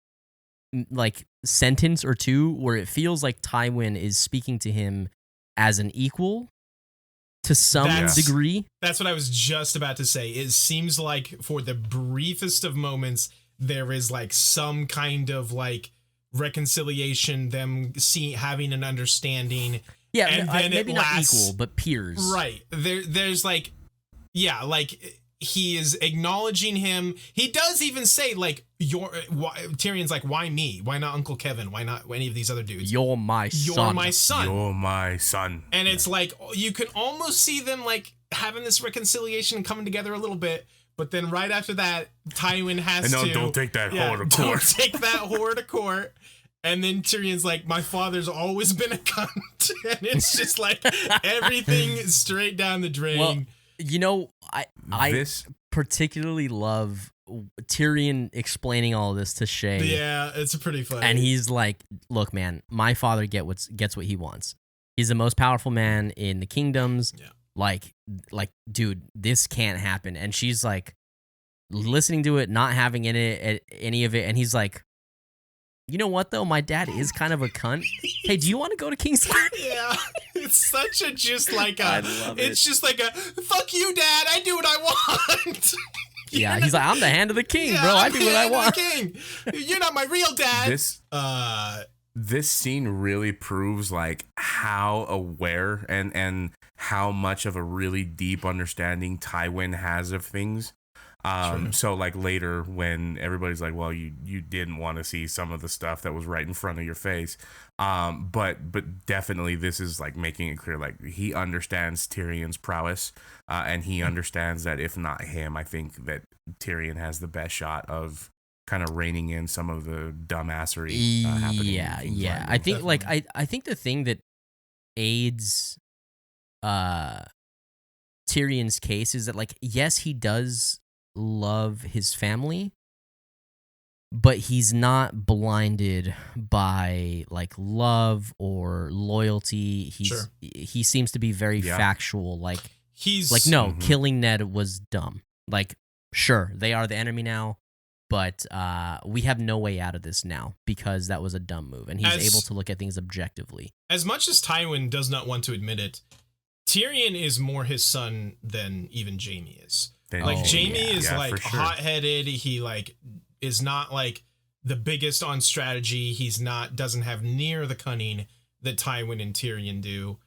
like sentence or two where it feels like Tywin is speaking to him as an equal to some degree. That's what I was just about to say. It seems like for the briefest of moments, there is like some kind of like reconciliation, them having an understanding. Yeah, and then maybe not equal, but peers. Right. There's like, like he is acknowledging him. He does even say like, Tyrion's like, why me? Why not Uncle Kevin? Why not any of these other dudes? You're my son. You're my son. You're my son. And it's like, you can almost see them like having this reconciliation and coming together a little bit. But then right after that, Tywin has to... don't take that whore to court. Don't take that whore to court. And then Tyrion's like, my father's always been a cunt. And it's just like everything straight down the drain. Well, you know, I particularly love Tyrion explaining all of this to Shay. Yeah, it's pretty funny. And he's like, look, man, my father gets what he wants. He's the most powerful man in the kingdoms. Yeah. Like, dude, this can't happen. And she's like listening to it, not having any of it. And he's like, you know what, though? My dad is kind of a cunt. Hey, do you want to go to King's Landing? Yeah, it's such a just like a. I love it. It's just like a fuck you, Dad. I do what I want. Yeah, he's like, I'm the hand of the king, Yeah, bro. I I'm do the what I hand of want. the king. You're not my real dad. This scene really proves like how aware and how much of a really deep understanding Tywin has of things. So like later when everybody's like, well, you didn't want to see some of the stuff that was right in front of your face. But definitely this is like making it clear, like he understands Tyrion's prowess, and he understands that if not him, I think that Tyrion has the best shot of kind of reining in some of the dumbassery happening. Yeah. I think like I think the thing that aids Tyrion's case is that like, yes, he does love his family, but he's not blinded by like love or loyalty. He seems to be very factual. Like he's like, no, killing Ned was dumb. Like, sure, they are the enemy now, but we have no way out of this now because that was a dumb move. And he's able to look at things objectively. As much as Tywin does not want to admit it, Tyrion is more his son than even Jaime is. Jaime is like hot-headed. He like is not like the biggest on strategy. Doesn't have near the cunning that Tywin and Tyrion do.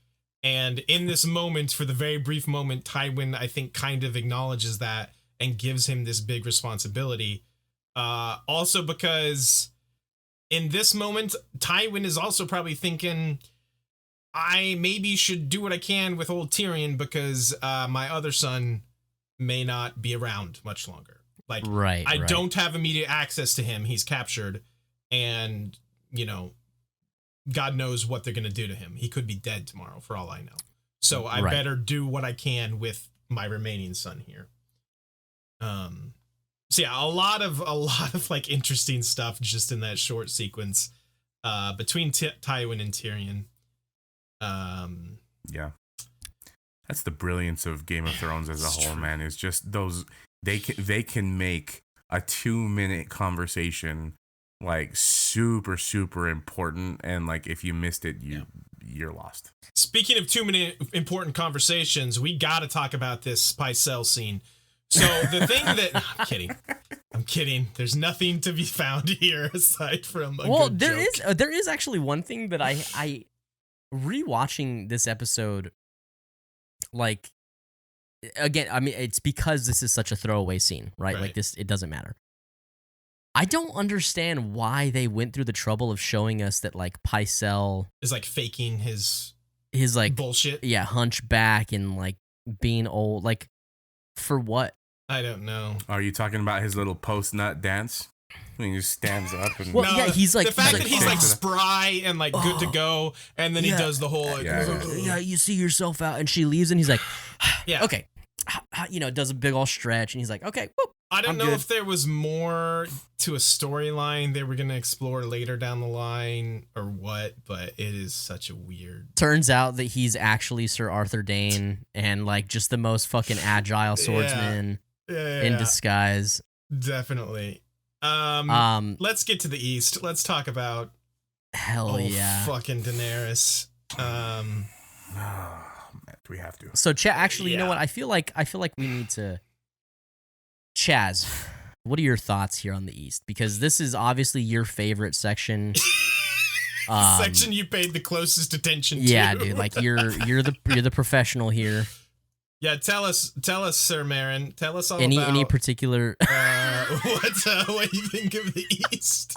And in this moment, for the very brief moment, Tywin, I think, kind of acknowledges that and gives him this big responsibility. Also because in this moment, Tywin is also probably thinking, I maybe should do what I can with old Tyrion because my other son may not be around much longer. Like, I don't have immediate access to him. He's captured, and God knows what they're gonna do to him. He could be dead tomorrow, for all I know. So I better do what I can with my remaining son here. So yeah, a lot of like interesting stuff just in that short sequence between Tywin and Tyrion. Yeah. That's the brilliance of Game of Thrones as a whole, man. Is just those they can make a 2-minute conversation like super, super important, and like if you missed it, you're lost. Speaking of 2-minute important conversations, we got to talk about this Pycelle scene. So the thing that I'm kidding. There's nothing to be found here aside from a good joke. There is actually one thing that I rewatching this episode. Like, again, I mean, it's because this is such a throwaway scene, right? Like this, it doesn't matter. I don't understand why they went through the trouble of showing us that like Pycelle is like faking his like bullshit. Yeah, hunchback and like being old. Like, for what? I don't know. Are you talking about his little post-nut dance? When he just stands up and he's like the fact that he's like spry and like good to go, and then he does the whole you see yourself out, and she leaves, and he's like, okay, does a big old stretch, and he's like, okay, whoop, I don't know if there was more to a storyline they were gonna explore later down the line or what, but it is such a weird. Turns out that he's actually Sir Arthur Dayne and like just the most fucking agile swordsman in disguise. Definitely. Let's get to the east. Let's talk about fucking Daenerys. Man, do we have to? So actually, you know what? I feel like we need to. Chazz, what are your thoughts here on the east? Because this is obviously your favorite section. Section you paid the closest attention to. Yeah, dude. Like you're the professional here. Yeah, tell us, Sir Marin. Tell us all about any particular. What you think of the East?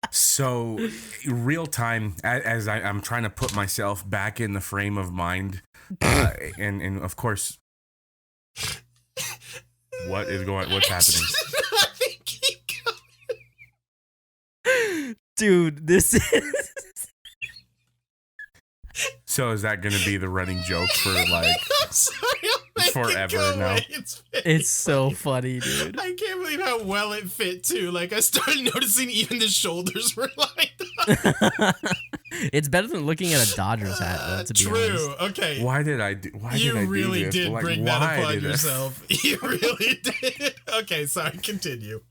So, real time, as I'm trying to put myself back in the frame of mind, and of course, what's happening? Keep going. Dude, this is So is that going to be the running joke for like forever now? it's so funny, dude. I can't believe how well it fit too. Like I started noticing even the shoulders were lined up. It's better than looking at a Dodgers hat, though, to be True. honest. Okay. Why did I do? Why You did I do really this? did Like, bring why that upon did I- yourself. You really did. Okay, sorry. Continue.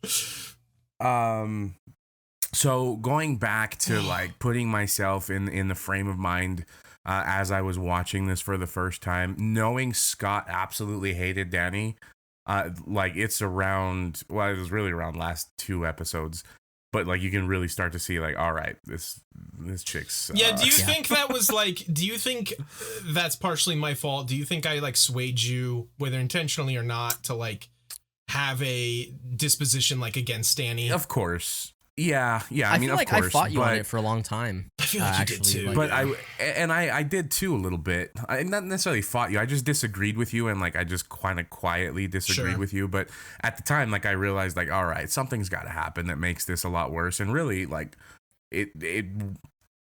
So going back to like putting myself in the frame of mind as I was watching this for the first time, knowing Scott absolutely hated Dany, like it's around. Well, it was really around last 2 episodes, but like you can really start to see like, all right, this chick's. Yeah. Do you think that was like? Do you think that's partially my fault? Do you think I like swayed you, whether intentionally or not, to like have a disposition like against Dany? Of course. Yeah. I mean, feel like of course, I fought you on but- it for a long time. I feel like you did too. like- But I did too a little bit. I not necessarily fought you. I just disagreed with you, and like I just kind of quietly disagreed Sure. with you. But at the time, like I realized, like, all right, something's got to happen that makes this a lot worse. And really, like it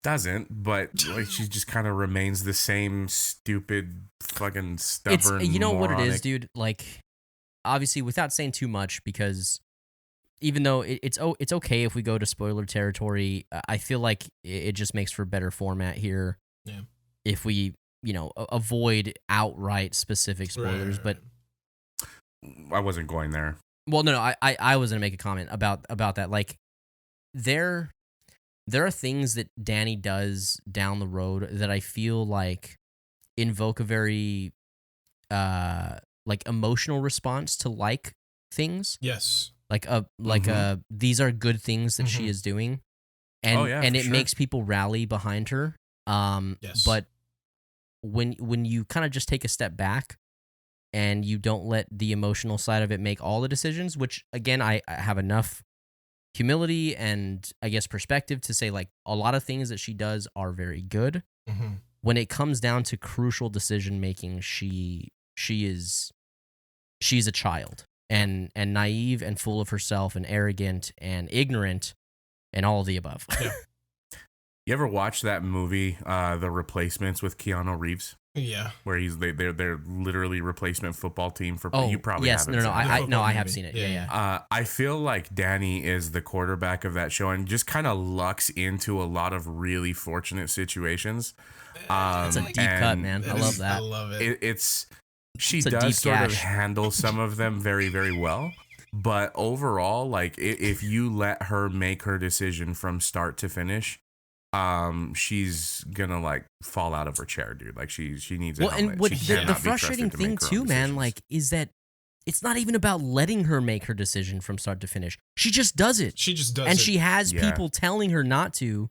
doesn't. But like she just kind of remains the same stupid, fucking stubborn. It's, you know what it is, moronic- dude? Like, obviously, without saying too much, because even though it's okay if we go to spoiler territory, I feel like it just makes for better format here. Yeah. If we, avoid outright specific spoilers, Right. I wasn't going there. well, no, I was gonna make a comment about that. Like, there are things that Dany does down the road that I feel like invoke a very like emotional response to like things. Yes. These are good things that she is doing, and Oh, yeah, and for it sure. makes people rally behind her. Yes. But when you kind of just take a step back and you don't let the emotional side of it make all the decisions, which again I have enough humility and I guess perspective to say like a lot of things that she does are very good. Mm-hmm. When it comes down to crucial decision making, she's a child and naive and full of herself and arrogant and ignorant and all of the above. Yeah. You ever watch that movie, The Replacements, with Keanu Reeves, Yeah. where they're literally replacement football team for? Oh, You probably yes, haven't no, seen it. I football have movie. seen it. Yeah, Yeah. I feel like Dany is the quarterback of that show and just kind of lucks into a lot of really fortunate situations. That's a deep cut, man. I love that. I love it. She It's a deep does sort of gash. handle some of them very, very well. But overall, like if you let her make her decision from start to finish, she's gonna like fall out of her chair, dude. Like she needs a Well, helmet. and what She the cannot be frustrating trusted to thing make her too, own man, decisions. like, is that it's not even about letting her make her decision from start to finish. She just does it, She just does and it. she has Yeah. people telling her not to,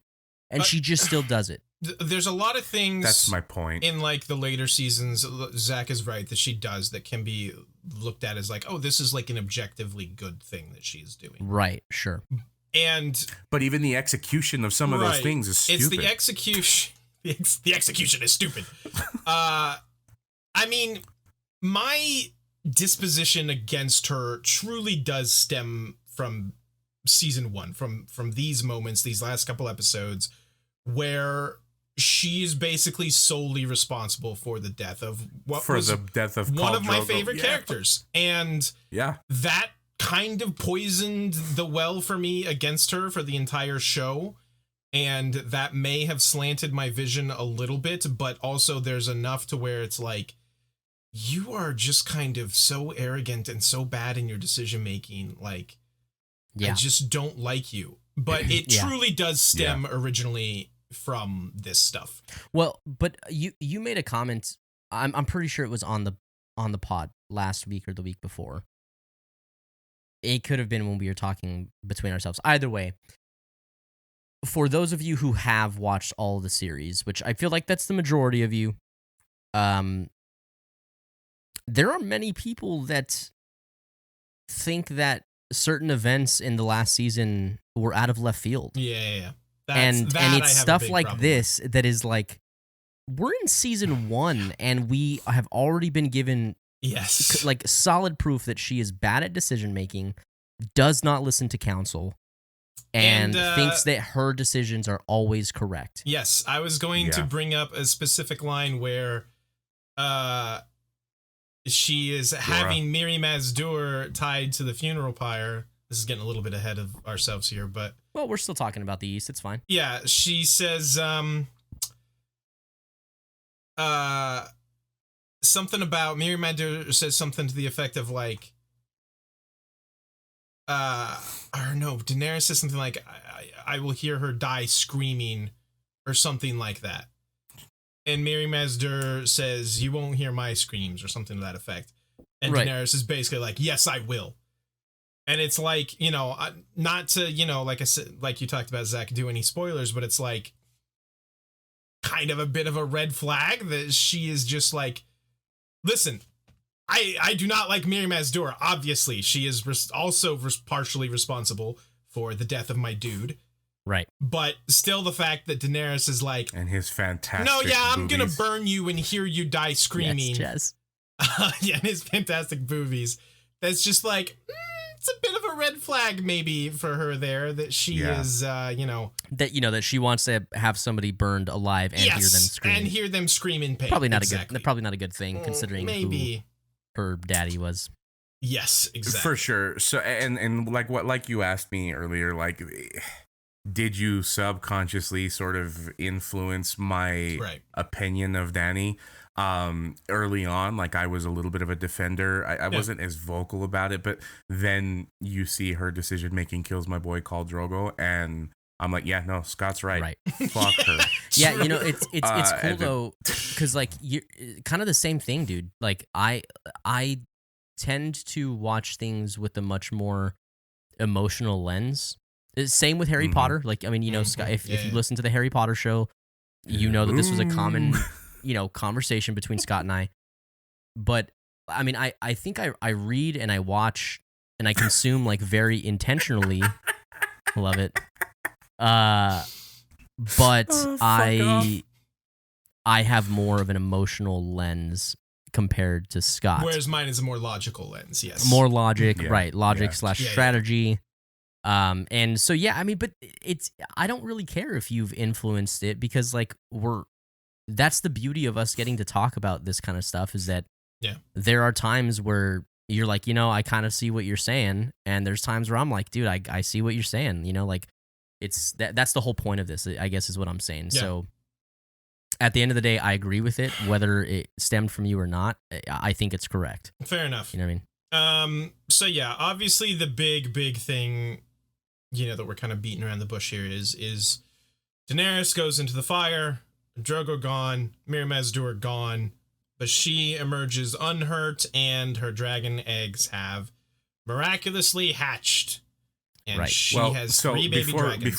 and she just still does it. There's a lot of things. That's my point. In like the later seasons, Zach is right that she does that can be looked at as like, oh, this is like an objectively good thing that she is doing. Right? Sure. And But even the execution of some of those right, things is stupid. It's the execution. The execution is stupid. I mean, my disposition against her truly does stem from season 1, from these moments, these last couple episodes, where she's basically solely responsible for the death of the death of one Khal of my Drogo. favorite Yeah. characters. And Yeah. that kind of poisoned the well for me against her for the entire show. And that may have slanted my vision a little bit, but also there's enough to where it's like, you are just kind of so arrogant and so bad in your decision making. Like, I Yeah. just don't like you. But it Yeah. truly does stem originally from this stuff. Well, but you made a comment. I'm pretty sure it was on the pod last week or the week before. It could have been when we were talking between ourselves. Either way, for those of you who have watched all of the series, which I feel like that's the majority of you, there are many people that think that certain events in the last season were out of left field. Yeah. And I have it's a stuff big like problem this that is like, we're in season 1 and we have already been given with. Yes. like solid proof that she is bad at decision making, does not listen to counsel, and thinks that her decisions are always correct. Yes, I was going to bring up a specific line where she is having Mirri Maz Duur tied to the funeral pyre. This is getting a little bit ahead of ourselves here, but... Well, we're still talking about the East. It's fine. Yeah, she says something about... Mirri Maz Duur says something to the effect of, like... or no, Daenerys says something like, I will hear her die screaming, or something like that. And Mirri Maz Duur says, you won't hear my screams, or something to that effect. And Daenerys is basically like, yes, I will. And it's like, you know, not to, you know, like I said, like you talked about, Zach, do any spoilers, but it's like kind of a bit of a red flag that she is just like, listen, I do not like Mirri Maz Duur. Obviously, she is also partially responsible for the death of my dude. Right. But still the fact that Daenerys is like... And his fantastic No, yeah, I'm boobies. going to burn you and hear you die screaming. Yes, yeah, and his fantastic boobies. That's just like... it's a bit of a red flag maybe for her there that she is, you know... That she wants to have somebody burned alive and hear them scream. And hear them scream in pain. Probably not a good thing considering maybe who her daddy was. Yes, exactly. For sure. So, and like you asked me earlier, like, did you subconsciously sort of influence my opinion of Dany? Early on, like, I was a little bit of a defender. I wasn't as vocal about it, but then you see her decision making kills my boy Khal Drogo, and I'm like, yeah, no, Scott's right. Fuck her. Yeah, you know, it's cool though, because like you're kind of the same thing, dude. Like I tend to watch things with a much more emotional lens. Same with Harry Potter. Like, I mean, you know, Scott, if you listen to the Harry Potter show, you know that this was a common, you know, conversation between Scott and I. But I mean, I think I read and I watch and I consume like very intentionally. Love it. But I have more of an emotional lens compared to Scott. Whereas mine is a more logical lens. Yes. More logic, right? Logic / strategy. And so, yeah, I mean, but I don't really care if you've influenced it because like that's the beauty of us getting to talk about this kind of stuff is that there are times where you're like, you know, I kind of see what you're saying. And there's times where I'm like, dude, I see what you're saying, you know, like that's the whole point of this, I guess is what I'm saying. Yeah. So at the end of the day, I agree with it, whether it stemmed from you or not. I think it's correct. Fair enough. You know what I mean? So yeah, obviously the big thing, you know, that we're kind of beating around the bush here is Daenerys goes into the fire, Drogo gone, Mirri Maz Duur gone, but she emerges unhurt and her dragon eggs have miraculously hatched. And she has 3 baby dragons.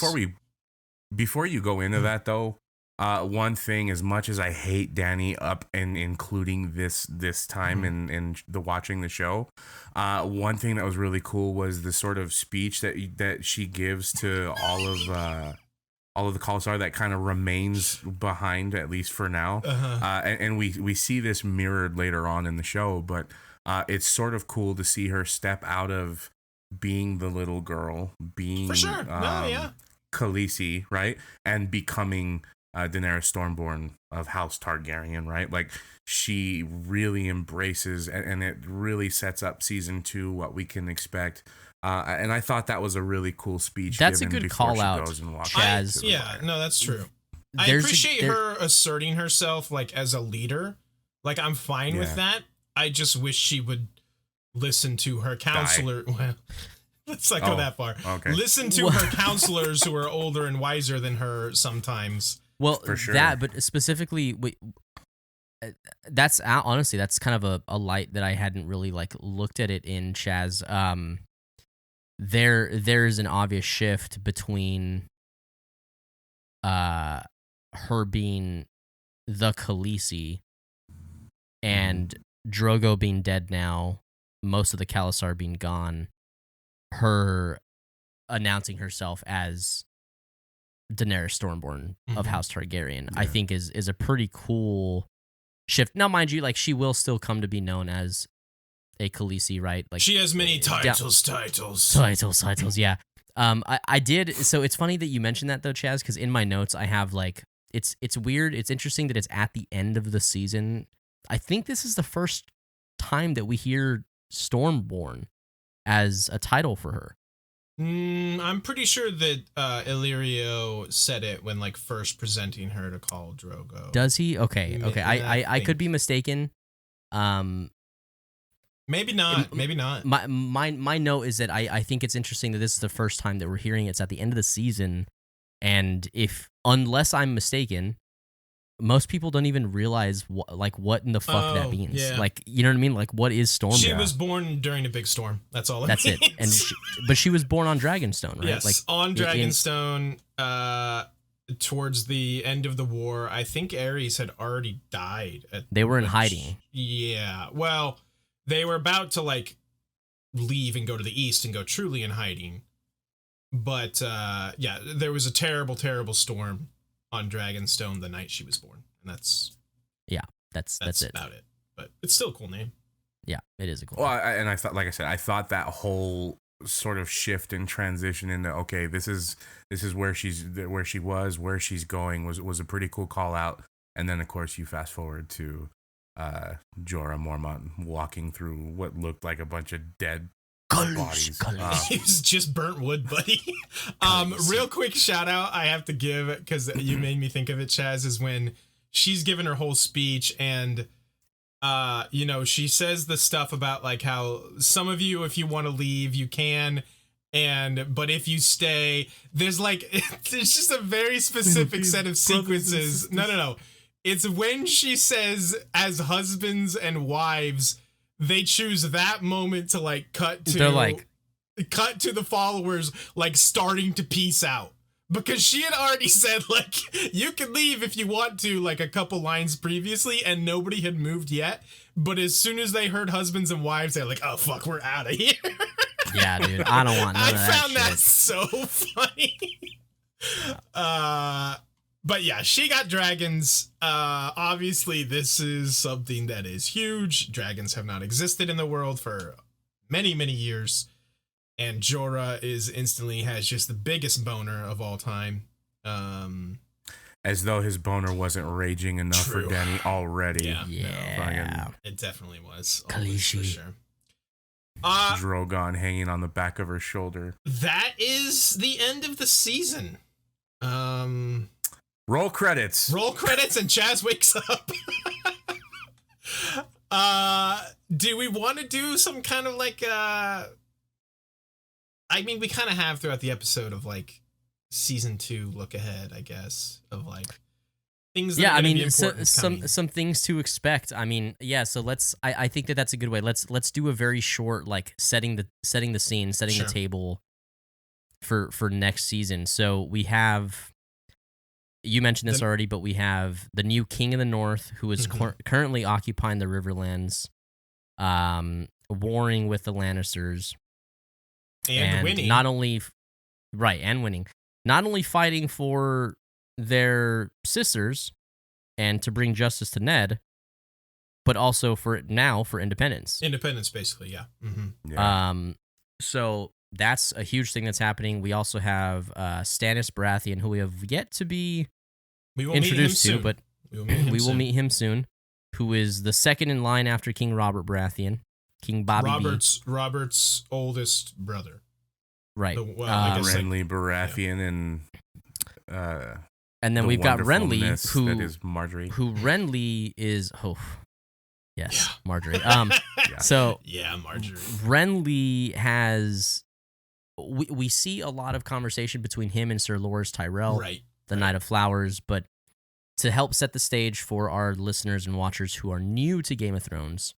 Before you go into that though, one thing, as much as I hate Dany up and including this time in the watching the show, one thing that was really cool was the sort of speech that she gives to all of the Khalasar that kind of remains behind, at least for now. And we see this mirrored later on in the show, but it's sort of cool to see her step out of being the little girl, being for sure. Khaleesi, right, and becoming Daenerys Stormborn of House Targaryen, right? Like, she really embraces, and it really sets up season 2, what we can expect. And I thought that was a really cool speech. That's a good call out, Chazz. No, that's true. I appreciate her asserting herself, like, as a leader. Like, I'm fine with that. I just wish she would listen to her counselor. Well, let's not go that far. Okay. Listen to her counselors who are older and wiser than her sometimes. Well, for sure. But specifically, that's honestly, that's kind of a light that I hadn't really like looked at it in, Chazz. There's an obvious shift between her being the Khaleesi and Drogo being dead now, most of the Khalasar being gone, her announcing herself as Daenerys Stormborn of House Targaryen, I think is a pretty cool shift. Now, mind you, like, she will still come to be known as a Khaleesi, right? Like, she has many titles, titles, yeah. I did. So it's funny that you mentioned that though, Chazz, because in my notes I have like it's weird. It's interesting that it's at the end of the season. I think this is the first time that we hear Stormborn as a title for her. I'm pretty sure that Illyrio said it when like first presenting her to Khal Drogo. Does he? Okay. Yeah, I could be mistaken. Maybe not. Maybe not. My note is that I think it's interesting that this is the first time that we're hearing it's at the end of the season, and unless I'm mistaken, most people don't even realize what in the fuck that means. Yeah. Like, you know what I mean? Like, what is Stormborn? She was born during a big storm. That's all. That's means. it. And but she was born on Dragonstone, right? Yes, like on Dragonstone. Towards the end of the war, I think Aerys had already died. They were in hiding. Yeah. Well, they were about to like leave and go to the east and go truly in hiding. But yeah, there was a terrible, terrible storm on Dragonstone the night she was born, and that's it. About it. But it's still a cool name. Yeah, it is a cool. Well, I thought, like I said, I thought that whole sort of shift and transition into okay, this is where she was, where she's going was a pretty cool call out. And then of course you fast forward to Jorah Mormont walking through what looked like a bunch of dead bodies. It was just burnt wood, buddy. Real quick shout out I have to give, because you made me think of it, Chazz, is when she's giving her whole speech and she says the stuff about like how some of you, if you want to leave, you can, but if you stay, there's just a very specific set of sequences. No. It's when she says, as husbands and wives, they choose that moment to like cut to the followers like starting to peace out. Because she had already said, like, you can leave if you want to, like, a couple lines previously, and nobody had moved yet. But as soon as they heard husbands and wives, they're like, oh, fuck, we're out of here. Yeah, dude, I don't want none of that shit. I found that so funny. But yeah, she got dragons. Obviously, this is something that is huge. Dragons have not existed in the world for many, many years. And Jorah instantly has just the biggest boner of all time. As though his boner wasn't raging enough for Dany already. Yeah. It definitely was. Khaleesi. For sure. Drogon hanging on the back of her shoulder. That is the end of the season. Roll credits. Roll credits and Chazz wakes up. Do we want to do some kind of like I mean, we kind of have throughout the episode of like season 2 look ahead, I guess, of like things that are be important some things to expect. I mean, yeah, so I think that's a good way. Let's do a very short like setting the scene, setting the table for next season. So we have, you mentioned this already, but we have the new King of the North, who is currently occupying the Riverlands, warring with the Lannisters. And winning. Winning. Not only fighting for their sisters and to bring justice to Ned, but also for independence. Independence, basically, yeah. Yeah. So that's a huge thing that's happening. We also have Stannis Baratheon, who we have yet to be introduced to, but we will meet him soon, who is the second in line after King Robert Baratheon. King Bobby Robert's oldest brother. Right. Renly Baratheon and then we've got Renly, that is Marjorie. Who Renly is Marjorie. So Marjorie. Renly has we see a lot of conversation between him and Sir Loras Tyrell, the Knight of Flowers, but to help set the stage for our listeners and watchers who are new to Game of Thrones,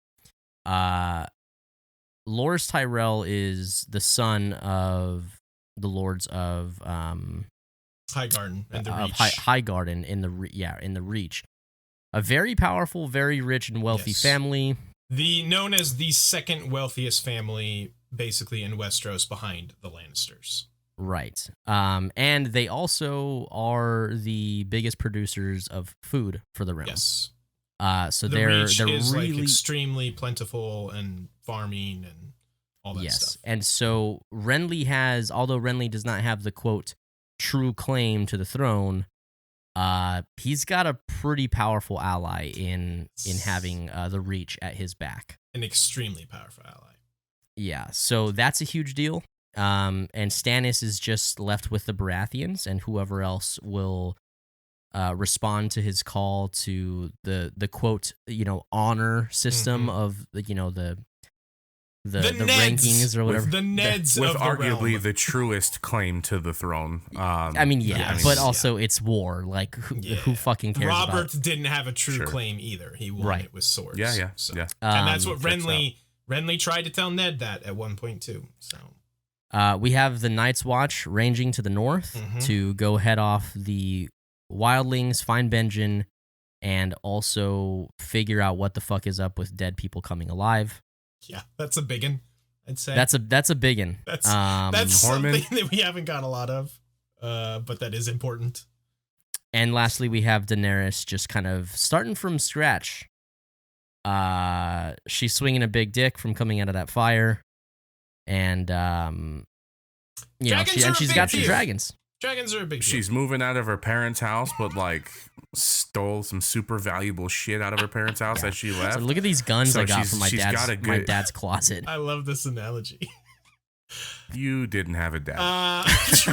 Loras Tyrell is the son of the lords of Highgarden and the Reach. Highgarden in the Reach. A very powerful, very rich and wealthy family. Known as the second wealthiest family, basically in Westeros, behind the Lannisters. Right. And they also are the biggest producers of food for the realm. Yes. So the they're Reach is really like extremely plentiful and farming and all that stuff. And so Renly although Renly does not have the quote true claim to the throne, he's got a pretty powerful ally in having the Reach at his back. An extremely powerful ally. Yeah, so that's a huge deal. And Stannis is just left with the Baratheons and whoever else will respond to his call to the quote, honor system of the rankings or whatever. The Neds with of the arguably realm. the truest claim to the throne. But also it's war. Like who fucking cares? Robert didn't have a true claim either. He won it with swords. Yeah. And that's what Renly tried to tell Ned that at one point too. So we have the Night's Watch ranging to the north to go head off the wildlings, find Benjen, and also figure out what the fuck is up with dead people coming alive. Yeah, that's a biggin', I'd say. That's a biggin'. That's something that we haven't got a lot of, but that is important. And lastly, we have Daenerys just kind of starting from scratch. She's swinging a big dick from coming out of that fire, and she's got some dragons. Dragons are a big deal. She's moving out of her parents' house, but like stole some super valuable shit out of her parents' house as she left. So look at these guns I got from my my dad's closet. I love this analogy. You didn't have a dad. True.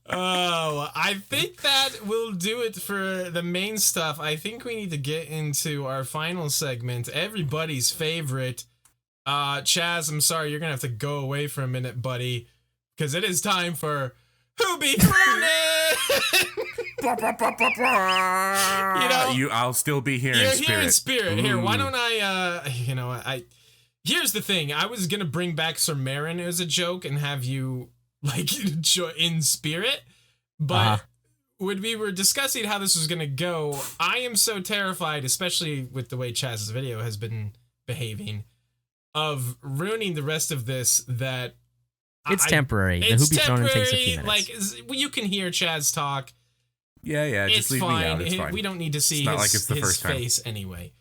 Oh, I think that will do it for the main stuff. I think we need to get into our final segment, everybody's favorite. Chazz, I'm sorry, you're gonna have to go away for a minute, buddy, because it is time for Who Be Thrown In. I'll still be here in spirit. Here in spirit. Here, why don't here's the thing. I was gonna bring back Sir Meryn as a joke and have you like in spirit, but when we were discussing how this was gonna go, I am so terrified, especially with the way Chazz's video has been behaving, of ruining the rest of this. That it's temporary. The Who Be Thrown In takes a few minutes. Like you can hear Chazz talk. Yeah. Just leave fine. me out. It's fine. We don't need to see his face anyway.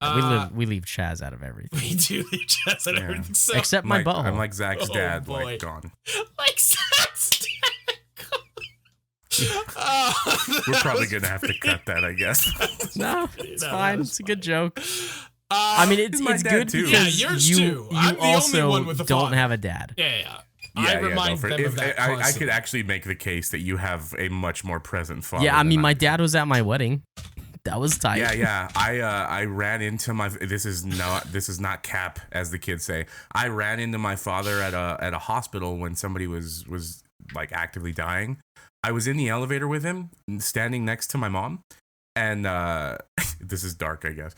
We leave Chazz out of everything. We do leave Chazz out of everything. So, except my butthole. I'm like Zach's dad, boy. like gone. Like Zach's dad. We're probably gonna have to cut that, I guess. No, it's fine. It's a good joke. I mean, it's good too. because yours you too. I'm the also only one with the don't father. have a dad. Yeah. I remind them of that constantly. I could actually make the case that you have a much more present father. Yeah, I mean, my dad was at my wedding. That was tight. Yeah. I ran into my. This is not cap, as the kids say. I ran into my father at a hospital when somebody was like actively dying. I was in the elevator with him, standing next to my mom, and this is dark, I guess.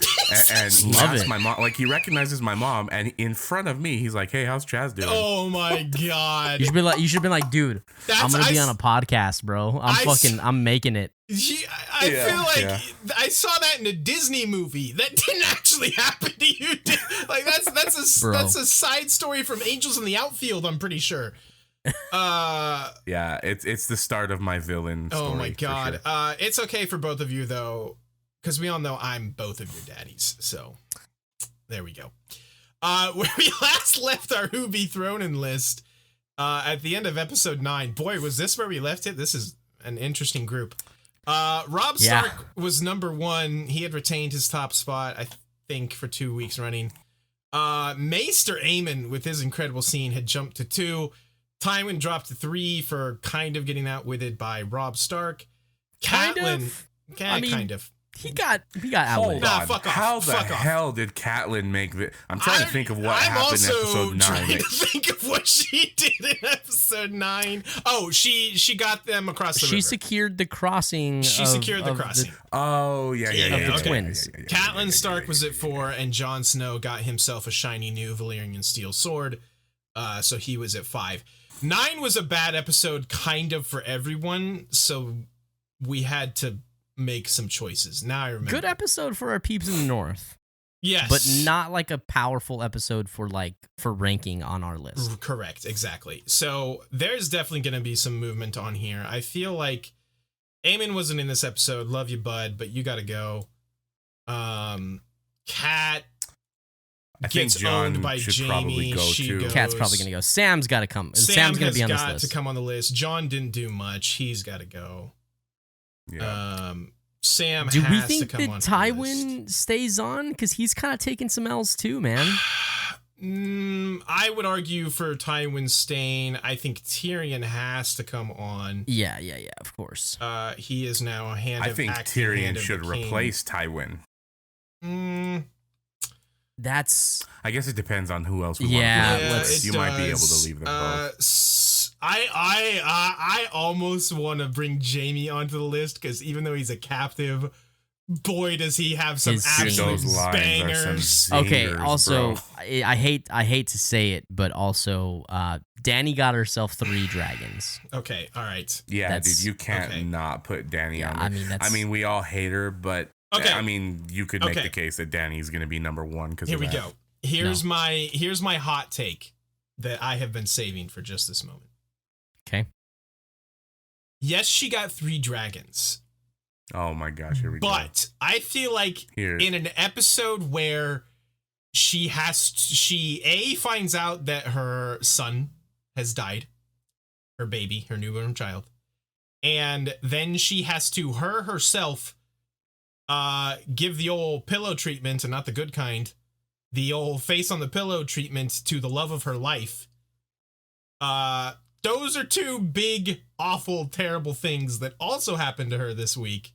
And he asked my mom, like he recognizes my mom, and in front of me, he's like, "Hey, how's Chazz doing?" Oh my god! You should be like, dude, I'm gonna be on a podcast, bro. I'm making it. I feel like I saw that in a Disney movie. That didn't actually happen to you. Like that's a side story from Angels in the Outfield. I'm pretty sure. Yeah, it's the start of my villain story. Oh my god. Sure. It's okay for both of you though, because we all know I'm both of your daddies. So there we go. Where we last left our Who Be Thrown In list, at the end of episode 9. Boy, was this where we left it? This is an interesting group. Robb Stark was number 1. He had retained his top spot, I think, for 2 weeks running. Maester Aemon, with his incredible scene, had jumped to 2. Tywin dropped to 3 for kind of getting outwitted by Robb Stark. Catelyn, kind of. He got outwitted. Nah, fuck off. How the hell did Catelyn make the? I'm trying to think of what happened in episode 9. I'm also trying to think of what she did in episode 9. Oh, she got them across the river. She secured the crossing. Secured the crossing. The twins. Catelyn Stark was at 4, and Jon Snow got himself a shiny new Valyrian steel sword. So he was at 5. 9 was a bad episode, kind of, for everyone. So we had to make some choices. Now I remember. Good episode for our peeps in the north. Yes. But not like a powerful episode for ranking on our list. Correct, exactly. So there's definitely going to be some movement on here. I feel like Aemon wasn't in this episode. Love you, bud, but you got to go. Cat, I think gets John owned by should Jamie. probably go She too. goes. Cat's probably gonna go. Sam's got to come. Sam Sam's gonna has be on this got list. to come on the list. John didn't do much. He's got to go. Yeah. Sam Do we has think to come that on the Tywin stays on? Because he's kind of taking some L's too, man. I would argue for Tywin staying. I think Tyrion has to come on. Yeah, of course. He is now a hand. I of think acting Tyrion hand of should the king. replace Tywin. That's. I guess it depends on who else we Yeah, want to let's- You might be able to leave them both. I almost want to bring Jamie onto the list because even though he's a captive, boy does he have some His absolute those lines bangers. are some Okay. zingers, Also, bro. I hate to say it, but also, Dany got herself 3 dragons. Okay, all right. Yeah, That's- dude, you can't okay. not put Dany Yeah, on I there. mean that's. I mean, we all hate her, but Okay. I mean, you could make Okay. the case that Dany's going to be number 1 because Here we that. go. Here's my hot take that I have been saving for just this moment. Okay. Yes, she got 3 dragons, Oh my gosh, here we go. but I feel like Here, in an episode where she finds out that her son has died, her baby, her newborn child, and then she has to herself give the old pillow treatment, and not the good kind, the old face on the pillow treatment to the love of her life. Those are 2 big, awful, terrible things that also happened to her this week.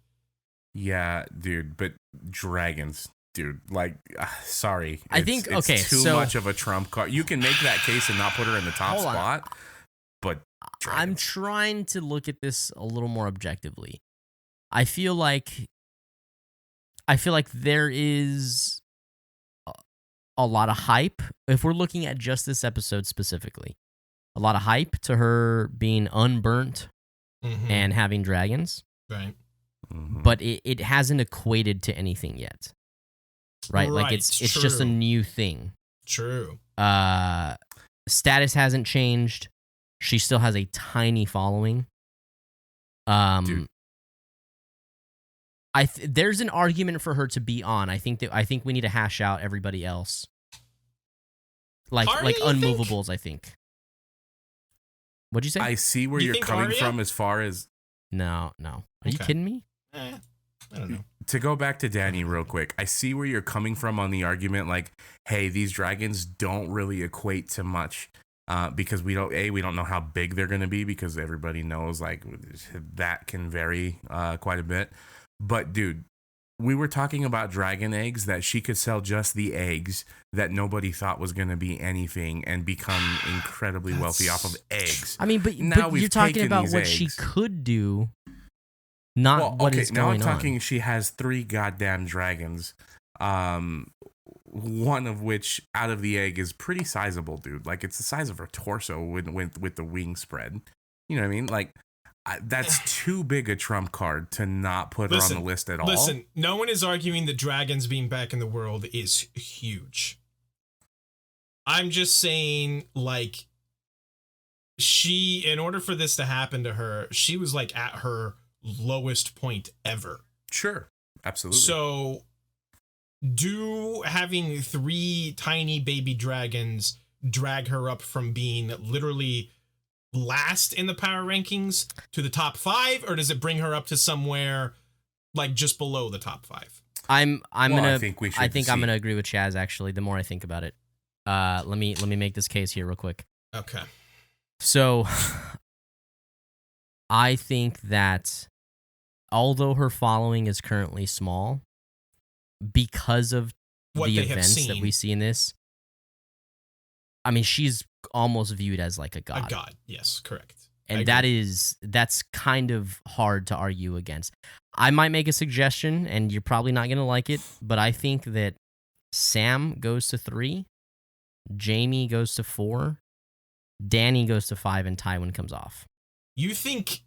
yeah, dude, but dragons, dude, like, sorry. I think- it's okay, too so- much of a trump card. You can make that case and not put her in the top Hold on. spot, but I'm dragons. trying to look at this a little more objectively. I feel like there is a lot of hype. If we're looking at just this episode specifically, a lot of hype to her being unburnt Mm-hmm. and having dragons, Right. Mhm. but it hasn't equated to anything yet. Right? Like it's just a true. new thing. True. Status hasn't changed. She still has a tiny following. Dude. There's an argument for her to be on. I think we need to hash out everybody else. Like Arya, you think? unmovables, I think. What'd you say? I see where You you're think coming Arya? from as far as No. Are you Okay. kidding me? I don't know. to go back to Dany real quick. I see where you're coming from on the argument, like, hey, these dragons don't really equate to much because we don't know how big they're going to be because everybody knows like that can vary quite a bit. But dude, we were talking about dragon eggs that she could sell just the eggs that nobody thought was going to be anything and become incredibly wealthy off of eggs. I mean, but Now you're we've talking taken about these what she eggs. could do, not what is now going I'm talking on. she has 3 goddamn dragons. One of which out of the egg is pretty sizable, dude. Like it's the size of her torso with the wing spread. You know what I mean? Like that's too big a trump card to not put her on the list at all. Listen, no one is arguing that dragons being back in the world is huge. I'm just saying, like, in order for this to happen to her, she was like at her lowest point ever. Sure, absolutely. So, having 3 tiny baby dragons drag her up from being literally last in the power rankings to the top 5, or does it bring her up to somewhere like just below the top 5? I'm Well, gonna. I think we should I think I'm see. gonna agree with Chazz. Actually, the more I think about it, let me make this case here real quick. Okay. So, I think that although her following is currently small, because of What the they have events that seen. we see in this, I mean, she's almost viewed as like a god. A god. Yes, correct. I And agree. that's kind of hard to argue against. I might make a suggestion, and you're probably not going to like it, but I think that Sam goes to 3, Jamie goes to 4, Dany goes to 5, and Tywin comes off. You think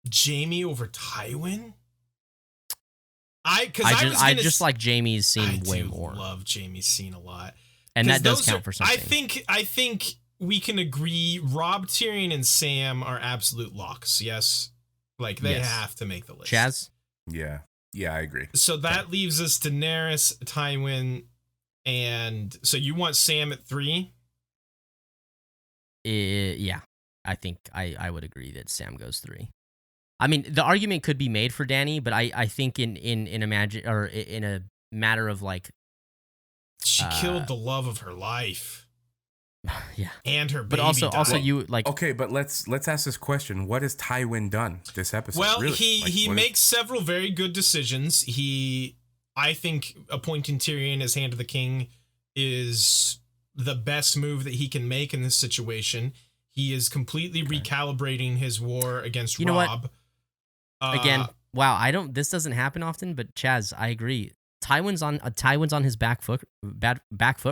Jamie over Tywin? I just like Jamie's scene way more, love Jamie's scene a lot. and that 'Cause does those count for something. I think we can agree Robb, Tyrion, and Sam are absolute locks. Yes, like they Yes. have to make the list. Chazz, yeah, I agree. So that leaves us Daenerys, Tywin, And so you want Sam at 3? Yeah, I think I would agree that Sam goes 3. I mean, the argument could be made for Dany, but I think in a matter of like, she killed the love of her life. Yeah, and her baby. But also died. you like. Okay, but let's ask this question: what has Tywin done this episode? Well, really? he makes several very good decisions. I think appointing Tyrion as Hand of the King is the best move that he can make in this situation. He is completely recalibrating his war against You know Robb. Again, wow, this doesn't happen often, but Chazz, I agree. Tywin's on his back foot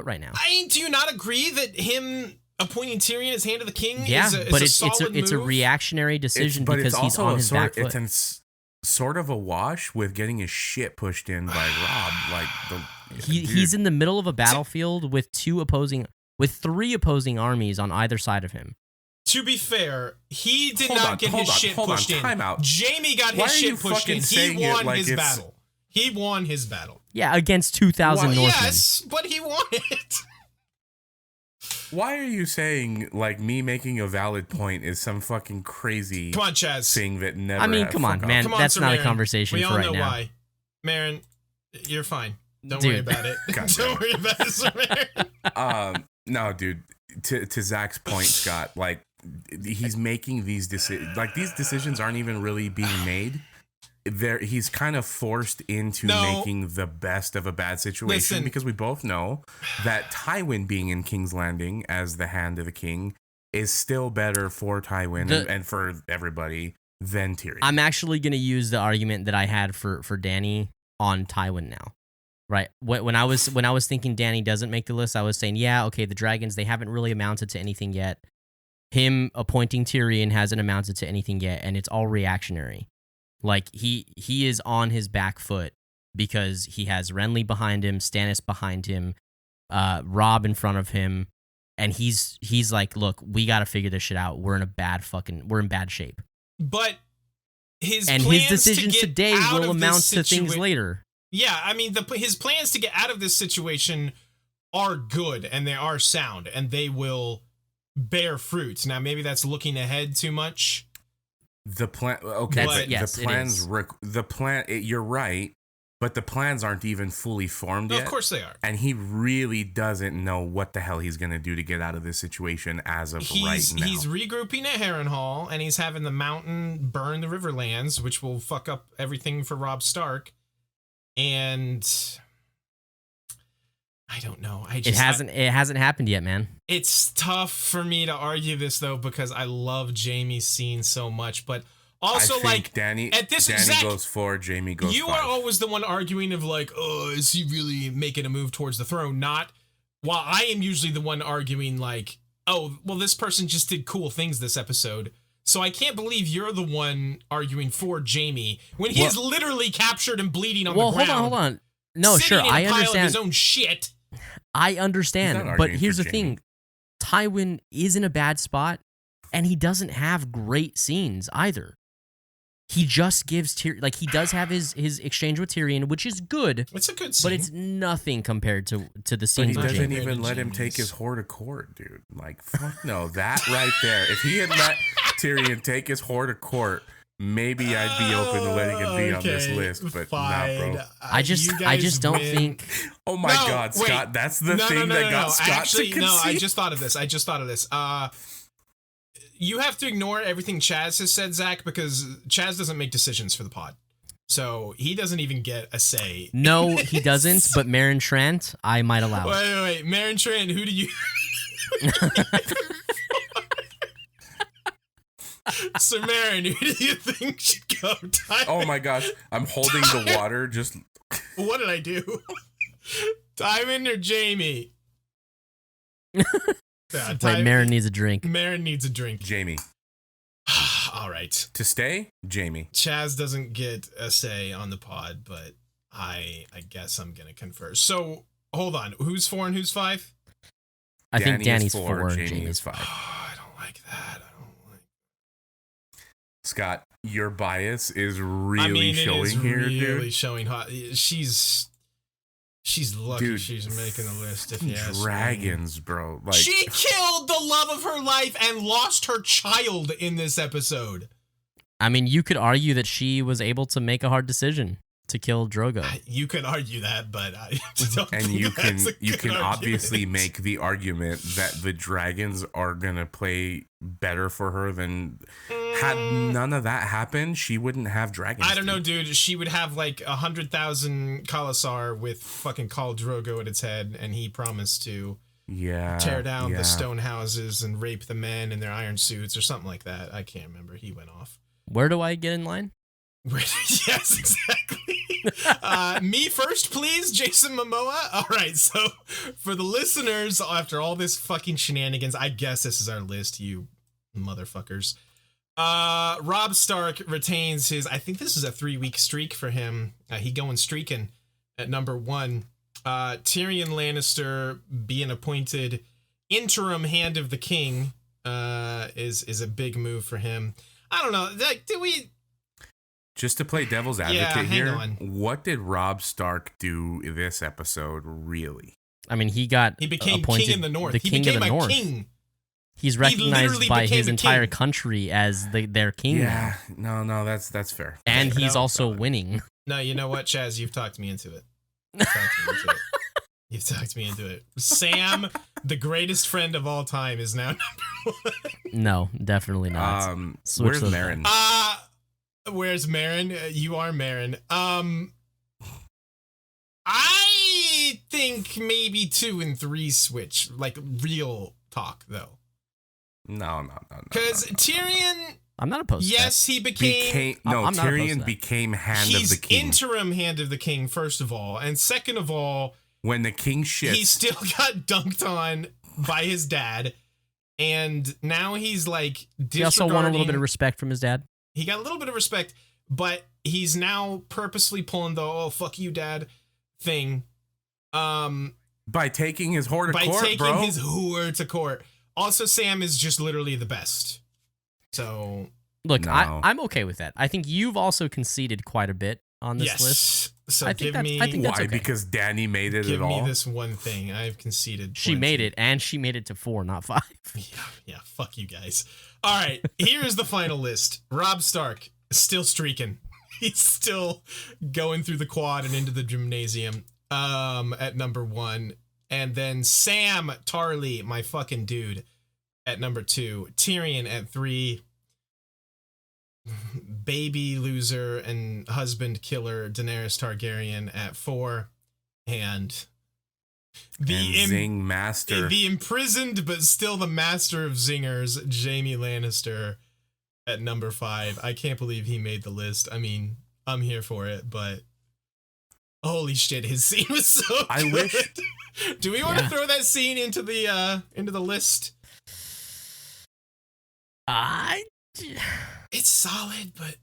right now. Do you not agree that him appointing Tyrion as Hand of the King is but a solid move? It's a reactionary decision because he's on his back foot. It's sort of a wash with getting his shit pushed in by Robb. Like he's in the middle of a battlefield with 3 opposing armies on either side of him. To be fair, he did not get his shit pushed in. Time out. Jaime got his shit pushed in. He won his battle. He won his battle. Yeah, against 2,000 Northmen. Yes, but he won it. Why are you saying like me making a valid point is some fucking crazy come on, Chazz. thing that never? I mean, come on, man. Come on, that's Sir not Marin. a conversation we for right now. We all know why. Marin, you're fine. Don't Dude. worry about it. Don't worry about it, Sir Marin. No, dude. To Zach's point, Scott, like he's making these decisions. Like these decisions aren't even really being made. He's kind of forced into making the best of a bad situation because we both know that Tywin being in King's Landing as the Hand of the King is still better for Tywin and for everybody than Tyrion. I'm actually going to use the argument that I had for Dany on Tywin now. Right. When I was thinking Dany doesn't make the list, I was saying, yeah, okay, the dragons, they haven't really amounted to anything yet. Him appointing Tyrion hasn't amounted to anything yet, and it's all reactionary. Like he is on his back foot because he has Renly behind him, Stannis behind him, Robb in front of him, and he's like, look, we got to figure this shit out. We're in bad shape. But his decisions today will amount to things later. Yeah, I mean, his plans to get out of this situation are good and they are sound and they will bear fruits. Now, maybe that's looking ahead too much. The plan, okay, but yes, the plans, you're right, but the plans aren't even fully formed yet. Of course they are. And he really doesn't know what the hell he's going to do to get out of this situation as of right now. He's regrouping at Harrenhal, and he's having the mountain burn the Riverlands, which will fuck up everything for Robb Stark. And I don't know. It hasn't happened yet, man. It's tough for me to argue this though because I love Jaime's scene so much, but also Dany goes 4, Jaime goes 5. You are always the one arguing of like, oh, is he really making a move towards the throne? Not while I am usually the one arguing like, oh, well, this person just did cool things this episode. So I can't believe you're the one arguing for Jaime when he's literally captured and bleeding on the ground. Hold on. No, sure, I understand. His own shit. I understand, but here's the thing. Tywin is in a bad spot, and he doesn't have great scenes either. He just gives Tyrion, he does have his exchange with Tyrion, which is good. It's a good scene. But it's nothing compared to the scenes. But he doesn't even let him take his whore to court, dude. Like, fuck no, that right there. If he had let Tyrion take his whore to court, maybe I'd be open to letting him be on this list, but fine. not, bro. I just don't think. Oh my God, Scott! That's the thing that got Scott to concede. No, I just thought of this. You have to ignore everything Chazz has said, Zach, because Chazz doesn't make decisions for the pod, so he doesn't even get a say. No, he doesn't. But Meryn Trant, I might allow it. Wait, Meryn Trant, who do you? So, Marin, who do you think should go? Tywin? Oh my gosh, I'm holding the water. Just what did I do? Tywin or Jaime? Wait, Marin needs a drink. Marin needs a drink. Jaime. All right. To stay, Jaime. Chazz doesn't get a say on the pod, but I guess I'm gonna confer. So hold on, who's 4 and who's 5? I think Dany's 4 and Jaime's 5. Oh, I don't like that. Scott, your bias is really showing here, dude. Really showing hot. She's She's lucky Dude, she's making the list. If you ask me. Dragons, bro. Like, She killed the love of her life and lost her child in this episode. I mean, you could argue that she was able to make a hard decision to kill Drogo. You could argue that, but I don't and think you that's a can good argument. obviously make the argument that the dragons are gonna play better for her than had none of that happened, she wouldn't have dragons. I don't know, dude. She would have like 100,000 Khalasar with fucking Khal Drogo at its head, and he promised to tear down the stone houses and rape the men in their iron suits or something like that. I can't remember. He went off. Where do I get in line? Yes, exactly. Me first, please, Jason Momoa. All right, so for the listeners, after all this fucking shenanigans, I guess this is our list, you motherfuckers. Robb Stark retains his, I think this is a 3-week streak for him. He going streaking at number 1. Tyrion Lannister being appointed interim Hand of the King is a big move for him. I don't know. Like, did we... Just to play devil's advocate hang here, on. what did Robb Stark do this episode, really? I mean, he became appointed king in the North. The he king became of the a North. king. He's recognized literally by became his a entire king. country as their king Yeah, now. no, that's fair. And he's No, also winning. No, you know what, Chazz? You've talked me into it. You've talked me into it. Sam, the greatest friend of all time, is now number 1. No, definitely not. Switch Where's those Marin? Where's Marin? You are Marin. I think maybe 2 and 3 switch, like real talk though. No. Because Tyrion, I'm not opposed to yes, he became I'm not opposed to Tyrion that. became Hand of he's the King. interim Hand of the King, first of all, and second of all, When the king shits, he still got dunked on by his dad, and now he's like disregarding. He also won a little bit of respect from his dad. He got a little bit of respect, but he's now purposely pulling the "oh fuck you, dad" thing. by taking his whore to by court, taking bro. his whore to court. Also, Sam is just literally the best. So Look, No. I'm okay with that. I think you've also conceded quite a bit on this yes. list. So I think give that's- me I think that's Why? okay. Because Danny made it give at me all. this one thing. I've conceded. She plenty. made it, and she made it to 4, not 5. Yeah. Fuck you guys. All right. Here's the final list. Robb Stark still streaking. He's still going through the quad and into the gymnasium. At number 1, and then Sam Tarly, my fucking dude, at number 2. Tyrion at 3. Baby loser and husband killer Daenerys Targaryen at 4, and Zing master. the imprisoned but still the master of zingers Jaime Lannister at number 5. I can't believe he made the list. I mean, I'm here for it, but holy shit, his scene was so good. I wish. Do we want to throw that scene into the list? It's solid, but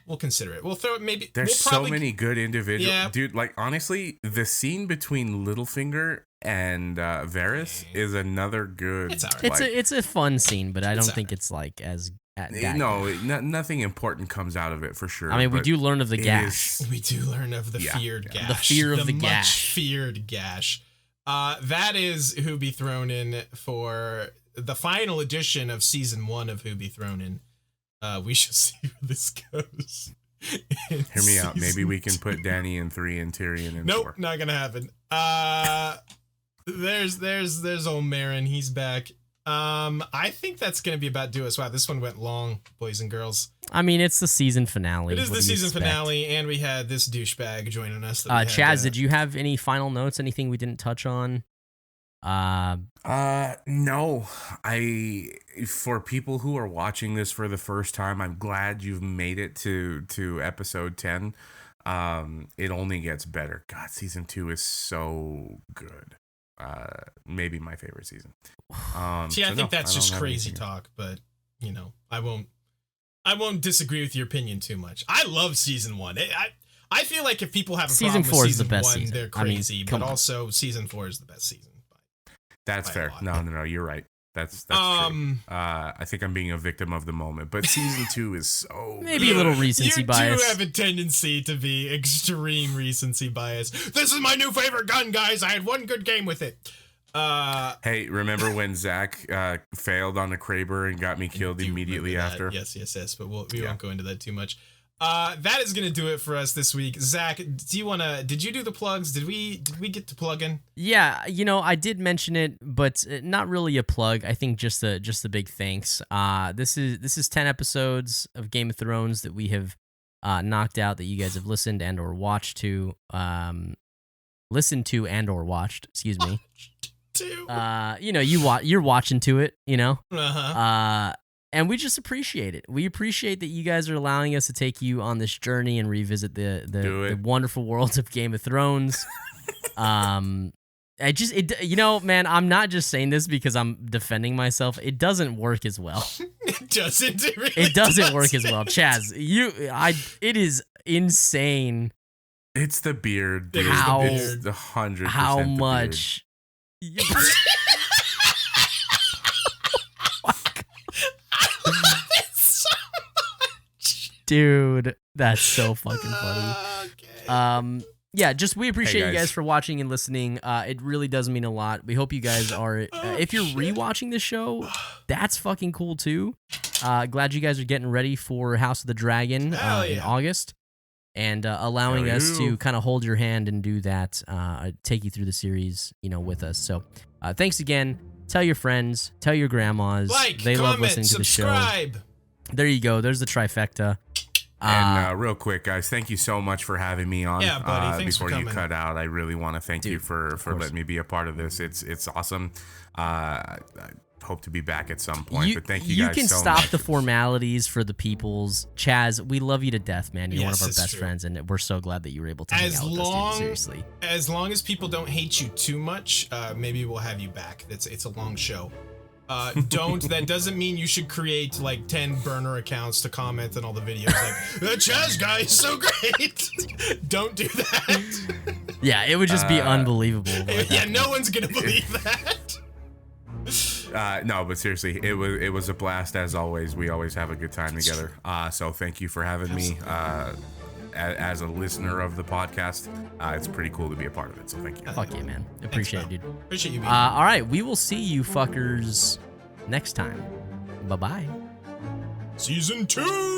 we'll consider it. We'll throw it maybe. There's we'll probably, so many good individuals. Yeah. Dude, like, honestly, the scene between Littlefinger and Varys is another good. It's all right. It's a fun scene, but I It's don't think it's like as nothing important comes out of it for sure. I mean, we but do learn of the it gash. We do learn of the Yeah, feared yeah. gash. The fear of the much gash. feared gash. That is Who Be Thrown In for the final edition of season 1 of Who Be Thrown In. We shall see where this goes. Hear me out. Maybe we can 2. put Danny in 3 and Tyrion in Nope, 4. not gonna happen. There's old Marin. He's back. I think that's gonna be about do us. Wow, this one went long, boys and girls. I mean, it's the season finale. It is What the do you season expect? finale, and we had this douchebag joining us. That we had, Chazz, did you have any final notes? Anything we didn't touch on? No. For people who are watching this for the first time, I'm glad you've made it to episode 10. It only gets better. God, season 2 is so good. Maybe my favorite season. See, I think that's just don't have crazy anything. talk, but you know, I won't disagree with your opinion too much. I love season 1. I feel like if people have a Season problem 4 with is the season best 1, season. they're I mean, crazy. come But on. also, season 4 is the best season. That's by a fair. lot. No, you're right. That's true. I think I'm being a victim of the moment, but season 2 is so Maybe a little recency bias. You do have a tendency to be extreme recency bias. This is my new favorite gun, guys. I had one good game with it. Hey, remember when Zach failed on the Kraber and got me killed immediately after? Yes. But we won't go into that too much. That is gonna do it for us this week. Zach, did you do the plugs? Did we get to plug in? Yeah, I did mention it, but not really a plug. I think just a big thanks. This is 10 episodes of Game of Thrones that we have knocked out, that you guys have listened and or watched to. Listened to and or watched, excuse me. You're watching to it, and we just appreciate it. We appreciate that you guys are allowing us to take you on this journey and revisit the wonderful world of Game of Thrones. Man, I'm not just saying this because I'm defending myself. It doesn't work as well. It doesn't. It doesn't work as well. Chazz, it is insane. It's the beard. Dude. It's the 100%. How much? Dude, that's so fucking funny. Okay. We appreciate you guys for watching and listening. It really does mean a lot. We hope you guys are. If you're rewatching the show, that's fucking cool too. Glad you guys are getting ready for House of the Dragon in August, and allowing us to kind of hold your hand and do that. Take you through the series, with us. So, thanks again. Tell your friends. Tell your grandmas. They love listening to the show. There you go. There's the trifecta. And real quick, guys, thank you so much for having me on. Yeah, buddy. Thanks before for you coming. cut out, I really want to thank you for letting me be a part of this. It's awesome. I hope to be back at some point. But thank you guys so much. You can stop the formalities for the peoples. Chazz, we love you to death, man. You're one of our best friends, and we're so glad that you were able to hang out with us, dude. Seriously. As long as people don't hate you too much, maybe we'll have you back. It's a long show. That doesn't mean you should create like 10 burner accounts to comment on all the videos like, the Chazz guy is so great. Don't do that. Yeah, it would just be unbelievable. No one's gonna believe that. No, but seriously, it was a blast as always. We always have a good time together. So thank you for having me. As a listener of the podcast, it's pretty cool to be a part of it. So thank you. Fuck yeah, man. Appreciate it, dude. Appreciate you being all right, we will see you fuckers next time. Bye-bye. Season 2.